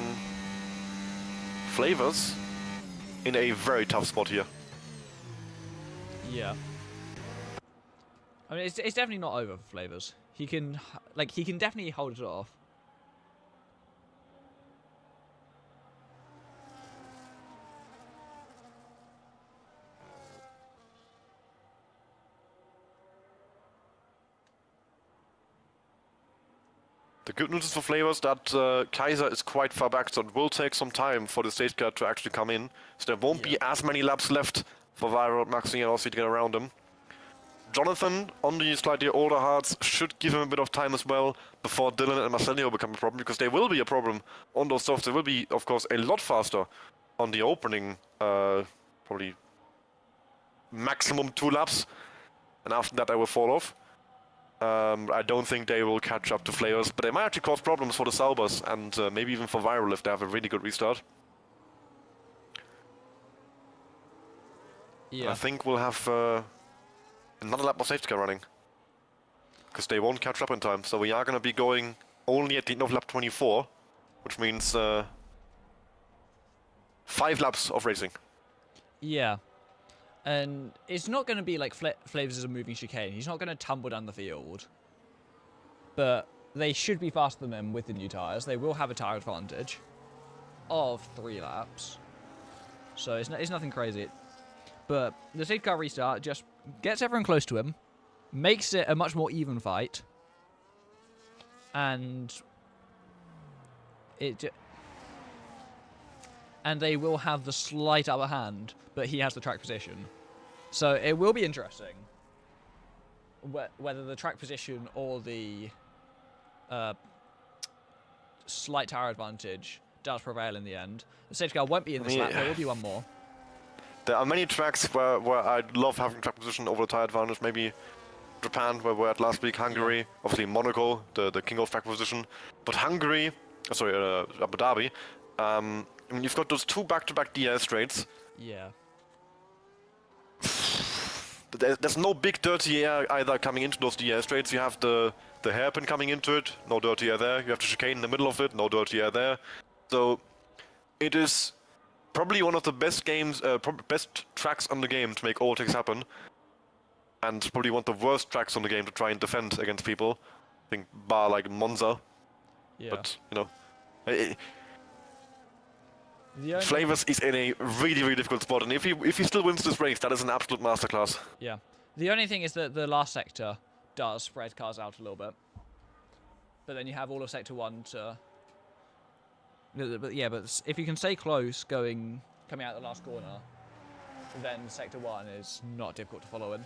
Flavors in a very tough spot here. Yeah. I mean, it's definitely not over for Flavors. He can definitely hold it off. The good news is for Flavors that Kaiser is quite far back, so it will take some time for the stage car to actually come in. So there won't be as many laps left for Viral, Maxi, and Aussie to get around him. Jonathan, on the slightly older hards, should give him a bit of time as well before Dylan and Marcelio become a problem, because they will be a problem on those softs. They will be, of course, a lot faster on the opening, probably maximum 2 laps, and after that they will fall off. I don't think they will catch up to Flavors, but they might actually cause problems for the Saubers and maybe even for Viral if they have a really good restart. Yeah. I think we'll have another lap of safety car running, because they won't catch up in time. So we are going to be going only at the end of lap 24, which means 5 laps of racing. Yeah. And it's not going to be like Flavors is a moving chicane. He's not going to tumble down the field. But they should be faster than him with the new tyres. They will have a tyre advantage of 3 laps. So it's nothing crazy. But the safety car restart just gets everyone close to him, makes it a much more even fight, and they will have the slight upper hand, but he has the track position. So it will be interesting whether the track position or the slight tyre advantage does prevail in the end. The safety car won't be in this lap, there will be one more. There are many tracks where I'd love having track position over the tyre advantage. Maybe Japan, where we were at last week, Hungary, obviously Monaco, the king of track position. But Hungary, Abu Dhabi, I mean, you've got those 2 back-to-back DRS straights. Yeah. There's no big dirty air either coming into those DRS straights. You have the hairpin coming into it, no dirty air there. You have the chicane in the middle of it, no dirty air there. So it is probably one of the best best tracks on the game to make overtakes happen. And probably one of the worst tracks on the game to try and defend against people. I think bar like Monza. Yeah. But, you know, Flavors is in a really, really difficult spot, and if he still wins this race, that is an absolute masterclass. Yeah. The only thing is that the last sector does spread cars out a little bit. But then you have all of Sector 1 to... But if you can stay close coming out the last corner, then Sector 1 is not difficult to follow in.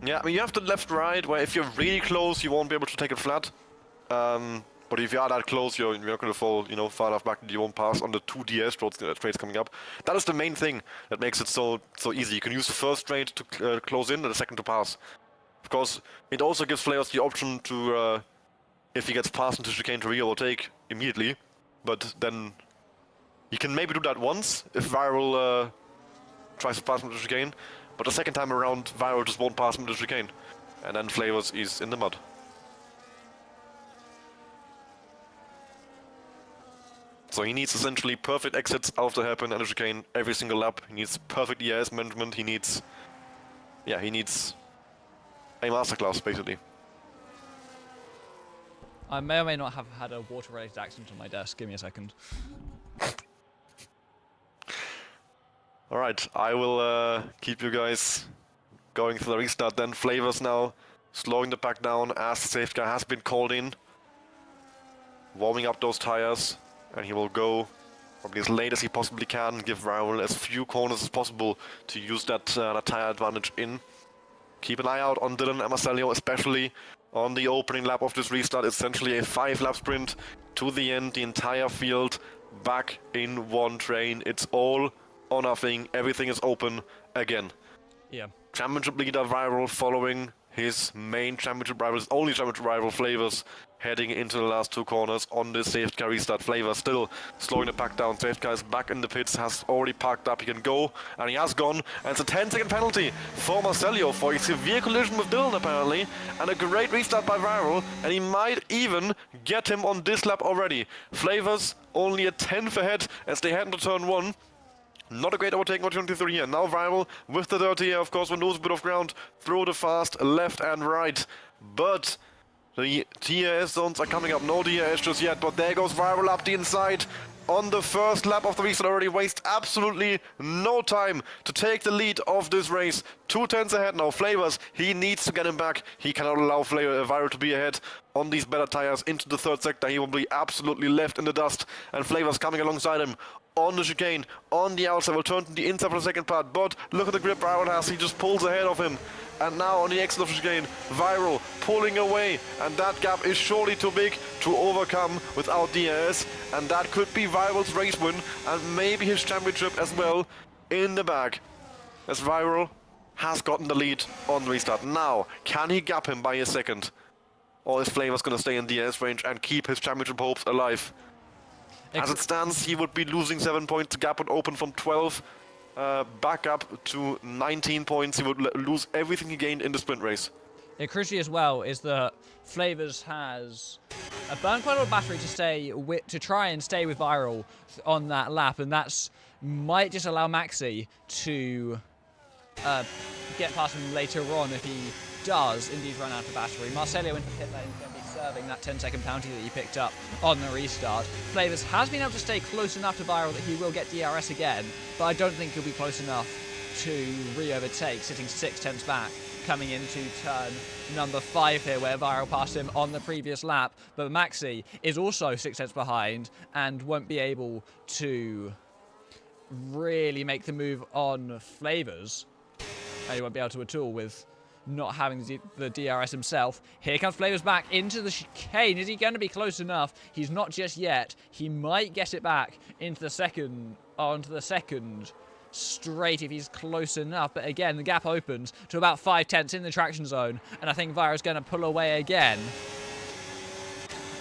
Yeah, I mean, you have the left-right, where if you're really close, you won't be able to take it flat. But if you are that close, you're not going to fall, you know, far enough back that you won't pass on the 2 DS straights coming up. That is the main thing that makes it so easy. You can use the first straight to close in and the second to pass. Of course, it also gives players the option to, if he gets past into chicane, to re-overtake immediately. But then he can maybe do that once if Viral tries to pass him into chicane. But the second time around, Viral just won't pass him into chicane. And then Flavors is in the mud. So he needs essentially perfect exits out of the hairpin and the chicane every single lap. He needs perfect ES management. He needs a masterclass, basically. I may or may not have had a water-related accident on my desk. Give me a second. Alright, I will keep you guys going through the restart then. Flavors now slowing the pack down as the safety car has been called in. Warming up those tires. And he will go probably as late as he possibly can, give Viral as few corners as possible to use that tire advantage in. Keep an eye out on Dylan and Marcelio, especially on the opening lap of this restart. It's essentially a 5-lap sprint to the end, the entire field back in one train. It's all or nothing, everything is open again. Yeah. Championship leader Viral following his main championship rival, his only championship rival, Flavors, heading into the last 2 corners on this safety car restart. Flavors still slowing the pack down. Safety car is back in the pits, has already parked up. He can go, and he has gone. And it's a 10-second penalty for Marcelio for a severe collision with Dylan, apparently. And a great restart by Viral, and he might even get him on this lap already. Flavors only a 10th ahead as they head into turn 1. Not a great overtaking opportunity through here. Now Viral with the dirty air, of course, will lose a bit of ground through the fast left and right. But the DRS zones are coming up. No DRS just yet, but there goes Viral up the inside. On the first lap of the restart already, waste absolutely no time to take the lead of this race. 2 tenths ahead now. Flavors, he needs to get him back. He cannot allow Viral to be ahead on these better tires into the 3rd sector. He will be absolutely left in the dust. And Flavors coming alongside him on the chicane, on the outside, will turn to the inside for the second part. But look at the grip Viral has. He just pulls ahead of him. And now on the exit of the chicane, Viral pulling away, and that gap is surely too big to overcome without DRS, and that could be Viral's race win, and maybe his championship as well in the bag, as Viral has gotten the lead on the restart. Now, can he gap him by a second? Or is Flavors going to stay in DRS range and keep his championship hopes alive? As it stands, he would be losing 7 points. The gap would open from 12 back up to 19 points. He would lose everything he gained in the sprint race. crucially as well is that Flavors has a burn quite a lot of battery to try and stay with Viral on that lap, and that's might just allow Maxi to get past him later on if he does indeed run out of battery. Marcelio into pit lane is going to be serving that 10-second penalty that he picked up on the restart. Flavors has been able to stay close enough to Viral that he will get DRS again, but I don't think he'll be close enough to re-overtake, sitting 6/10 back, coming into turn number 5 here, where Viral passed him on the previous lap. But Maxi is also 6/10 behind and won't be able to really make the move on Flavors. He won't be able to at all with not having the DRS himself. Here comes Flavors back into the chicane. Is he going to be close enough? He's not just yet. He might get it back into the second, onto the second straight if he's close enough. But again, the gap opens to about 5/10 in the traction zone, and I think Vira's going to pull away again.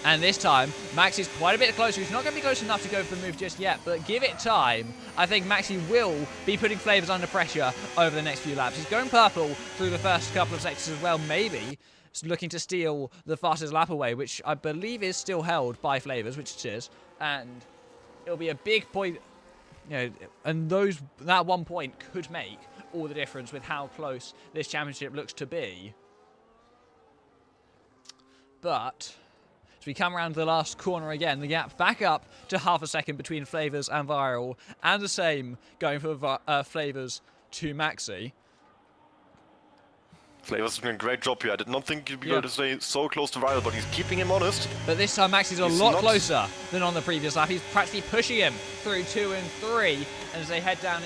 And this time, Maxi's quite a bit closer. He's not going to be close enough to go for the move just yet, but give it time. I think Maxi will be putting Flavors under pressure over the next few laps. He's going purple through the first couple of sectors as well, maybe looking to steal the fastest lap away, which I believe is still held by Flavors, which it is. And it'll be a big point, you know, and that 1 point could make all the difference with how close this championship looks to be. But as we come around the last corner again, the gap back up to half a second between Flavors and Viral, and the same going for Flavors to Maxi. Flavors doing a great job here. I did not think he'd be able to stay so close to Viral, but he's keeping him honest. But this time Maxi's a lot closer than on the previous lap. He's practically pushing him through 2 and 3, and as they head down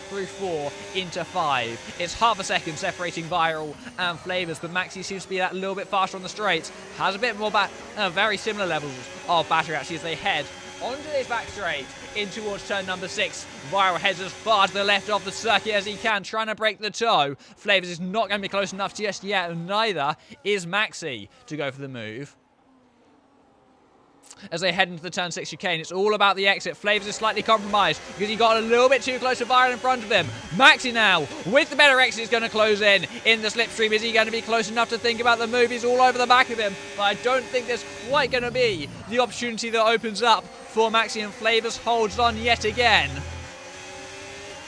through 4 into 5. It's half a second separating Viral and Flavors, but Maxi seems to be that little bit faster on the straights. Has a bit more very similar levels of battery actually as they head onto this back straight in towards turn number 6. Viral heads as far to the left of the circuit as he can, trying to break the toe. Flavors is not going to be close enough just yet, and neither is Maxi to go for the move. As they head into the turn 6 chicane, it's all about the exit. Flavors is slightly compromised because he got a little bit too close to Viral in front of him. Maxi now, with the better exit, is going to close in the slipstream. Is he going to be close enough to think about the move? He's all over the back of him, but I don't think there's quite going to be the opportunity that opens up for Maxi, and Flavors holds on yet again.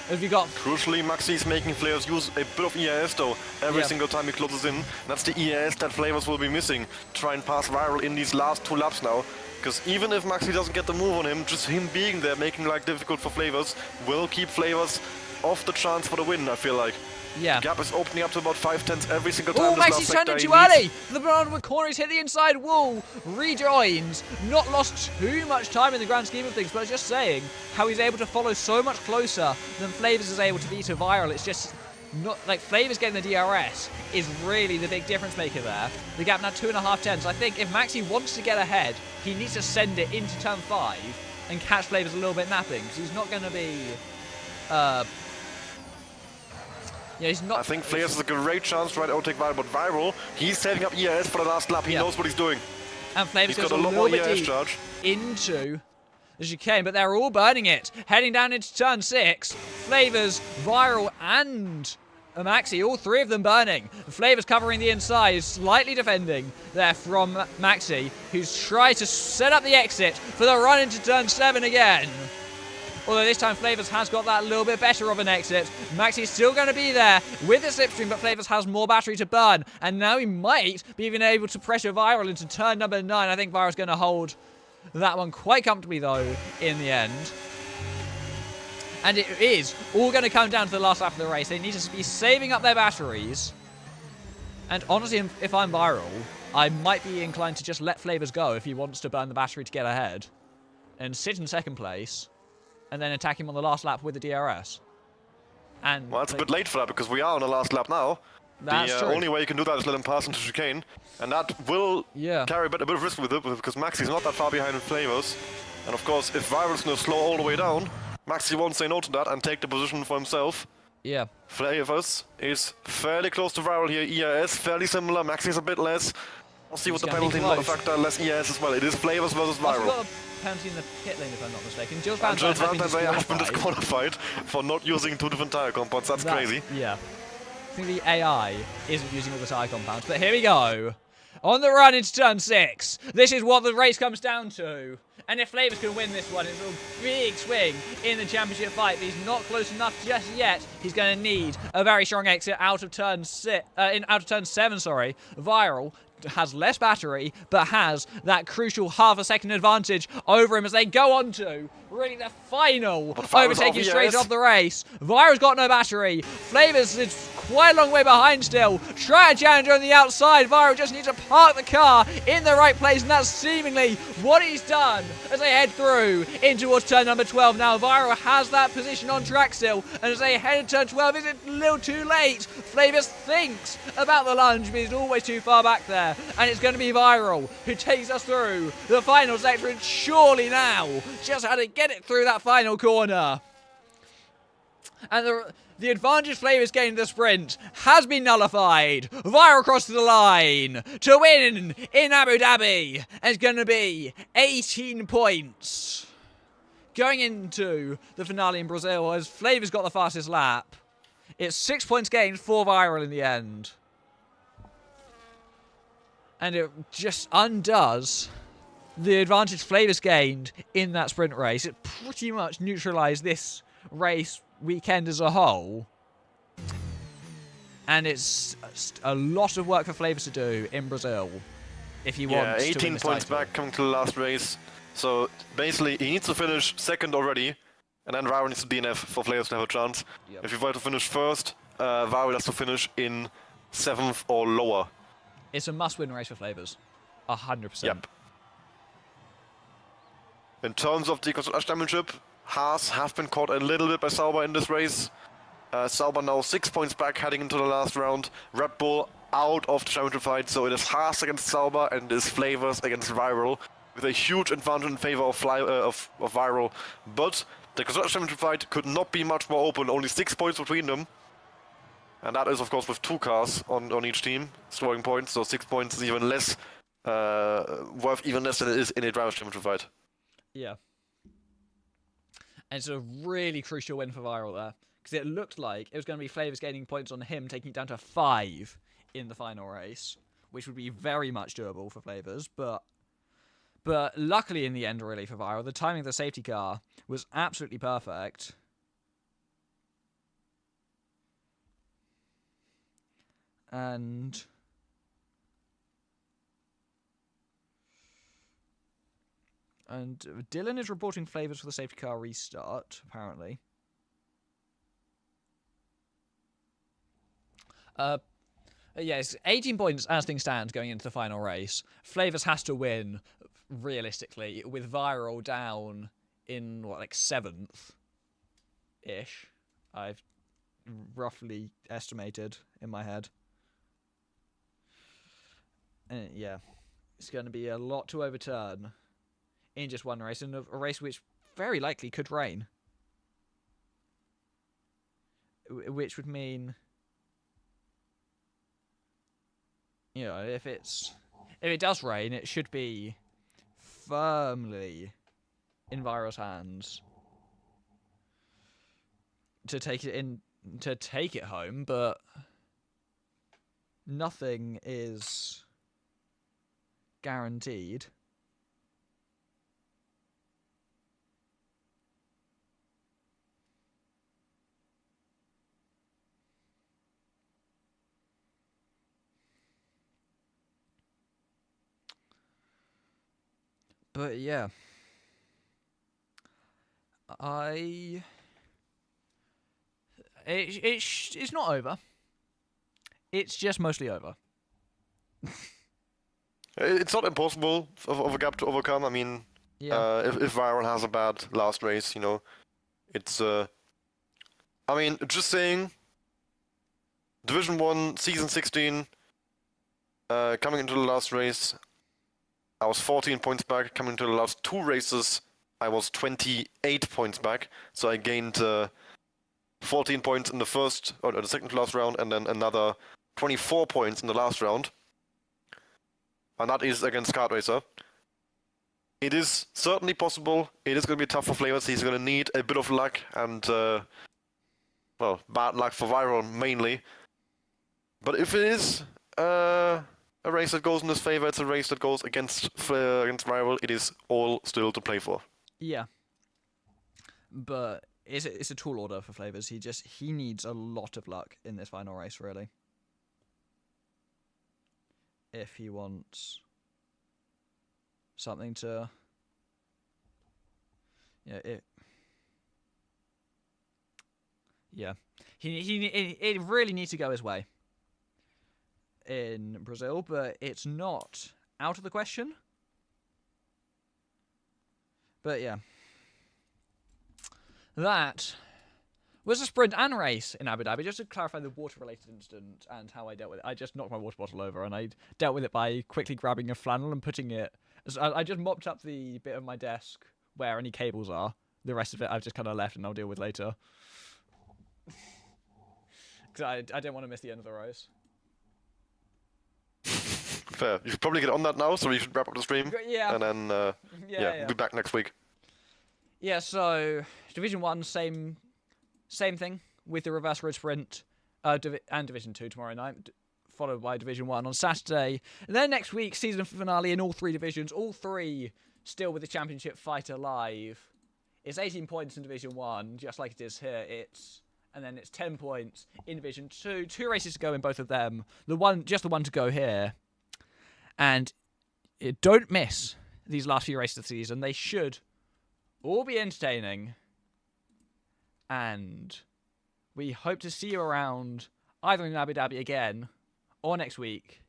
As we got Crucially, Maxi's making Flavors use a bit of EIS though, every single time he closes in. That's the EIS that Flavors will be missing. Try and pass Viral in these last 2 laps now. Because even if Maxi doesn't get the move on him, just him being there, making life difficult for Flavors, will keep Flavors off the chance for the win, I feel like. Yeah. The gap is opening up to about 5/10 every single time. Oh, Maxi's turned in too early! The banana corner, he's hit the inside wall, rejoins, not lost too much time in the grand scheme of things, but just saying how he's able to follow so much closer than Flavors is able to be to Viral. It's just not like Flavors getting the DRS is really the big difference maker there. The gap now 2.5 tenths. I think if Maxi wants to get ahead, he needs to send it into turn 5 and catch Flavors a little bit napping, because he's not going to be he's not. I think Flavors has a great chance to try to overtake Viral, but Viral, he's setting up EIS for the last lap. He knows what he's doing. And Flavors He's goes got a lot little more bit EIS deep charge into the chicane, but they're all burning it. Heading down into turn 6, Flavors, Viral, and Maxi, all 3 of them burning. Flavors covering the inside, slightly defending there from Maxi, who's tried to set up the exit for the run into turn 7 again. Although this time Flavors has got that little bit better of an exit. Maxi's still going to be there with the slipstream, but Flavors has more battery to burn. And now he might be even able to pressure Viral into turn number 9. I think Viral's going to hold that one quite comfortably, though, in the end. And it is all going to come down to the last lap of the race. They need to be saving up their batteries. And honestly, if I'm Viral, I might be inclined to just let Flavors go if he wants to burn the battery to get ahead. And sit in second place. And then attack him on the last lap with the DRS. And well, it's a bit late for that because we are on the last lap now. That's the true. only way you can do that is let him pass into chicane, and that will carry a bit of risk with it because Maxi's not that far behind in Flavors. And of course, if Viral's going to slow all the way down, Maxi won't say no to that and take the position for himself. Yeah. Flavors is fairly close to Viral here. EIS fairly similar. Maxi's a bit less. We'll see what the penalty not factor less EIS as well. It is Flavors versus Viral. Penalty in the pit lane, if I'm not mistaken. Jules Van Van Zandt has been disqualified for not using 2 different tire compounds. That's crazy. Yeah. I think the AI isn't using all the tyre compounds. But here we go. On the run into turn 6. This is what the race comes down to. And if Flavors can win this one, it's a big swing in the championship fight. But he's not close enough just yet. He's going to need a very strong exit out of turn 7. Viral has less battery, but has that crucial half a second advantage over him as they go on to really the final overtaking straight off the race. Viral's got no battery. Flavors is quite a long way behind still. Try a challenger on the outside. Viral just needs to park the car in the right place, and that's seemingly what he's done as they head through in towards turn number 12. Now Viral has that position on track still, and as they head into turn 12, is it a little too late? Flavors thinks about the lunge, but he's always too far back there. And it's going to be Viral who takes us through the final sector, and surely now just how to get it through that final corner. And the advantage Flavors gained in the sprint has been nullified. Viral crosses the line to win in Abu Dhabi. And it's going to be 18 points. Going into the finale in Brazil, as Flavors got the fastest lap, it's 6 points gained for Viral in the end. And it just undoes the advantage Flavors gained in that sprint race. It pretty much neutralised this race weekend as a whole. And it's a lot of work for Flavors to do in Brazil if he wants to win 18 this points title. back coming to the last race. So basically, he needs to finish second already, and then Viral needs to DNF for Flavors to have a chance. Yep. If you want to finish first, Viral has to finish in 7th or lower. It's a must-win race for Flavors. 100%. Yep. In terms of the Constructors' Championship, Haas have been caught a little bit by Sauber in this race. Sauber now 6 points back heading into the last round. Red Bull out of the championship fight, so it is Haas against Sauber and it is Flavors against Viral, with a huge advantage in favor of Viral. But the Constructors' Championship fight could not be much more open, only 6 points between them. And that is, of course, with 2 cars on each team scoring points, so 6 points is even less, worth even less than it is in a Drivers' Championship fight. Yeah. And it's a really crucial win for Viral there, because it looked like it was going to be Flavors gaining points on him, taking it down to 5 in the final race, which would be very much doable for Flavors, but luckily in the end, really, for Viral, the timing of the safety car was absolutely perfect. And Dylan is reporting Flavors for the safety car restart, apparently. Yes, 18 points as things stand going into the final race. Flavors has to win, realistically, with Viral down in, what, like 7th-ish. I've roughly estimated in my head. Yeah, it's going to be a lot to overturn in just one race, and a race which very likely could rain. Which would mean, you know, if it does rain, it should be firmly in Viral's hands to take it home, but nothing is guaranteed. But yeah, it's not over. It's just mostly over. It's not impossible of a gap to overcome. I mean, Yeah. if Viral has a bad last race, you know, it's I mean, just saying, Division 1, Season 16, coming into the last race, I was 14 points back. Coming into the last 2 races, I was 28 points back. So I gained 14 points in the second to last round, and then another 24 points in the last round. And that is against Kart Racer. It is certainly possible. It is going to be tough for Flavors. He's going to need a bit of luck and, well, bad luck for Viral mainly. But if it is a race that goes in his favor, it's a race that goes against rival. It is all still to play for. Yeah. But it's a tall order for Flavors. He needs a lot of luck in this final race, really. If he wants something to, it really needs to go his way in Brazil, but it's not out of the question. But yeah, that was a sprint and race in Abu Dhabi. Just to clarify the water-related incident and how I dealt with it. I just knocked my water bottle over, and I dealt with it by quickly grabbing a flannel and putting it. I just mopped up the bit of my desk where any cables are. The rest of it I've just kind of left, and I'll deal with later. Because I didn't want to miss the end of the race. Fair. You should probably get on that now, so we should wrap up the stream. Yeah. And then, Yeah. we'll be back next week. Yeah, so Division 1, same thing with the reverse road sprint, and Division 2 tomorrow night, followed by Division 1 on Saturday. And then next week, season finale in all 3 divisions, all 3 still with the championship fight alive. It's 18 points in Division 1, just like it is here. And then it's 10 points in Division 2. 2 races to go in both of them. Just the one to go here. And don't miss these last few races of the season. They should all be entertaining. And we hope to see you around either in Abu Dhabi again or next week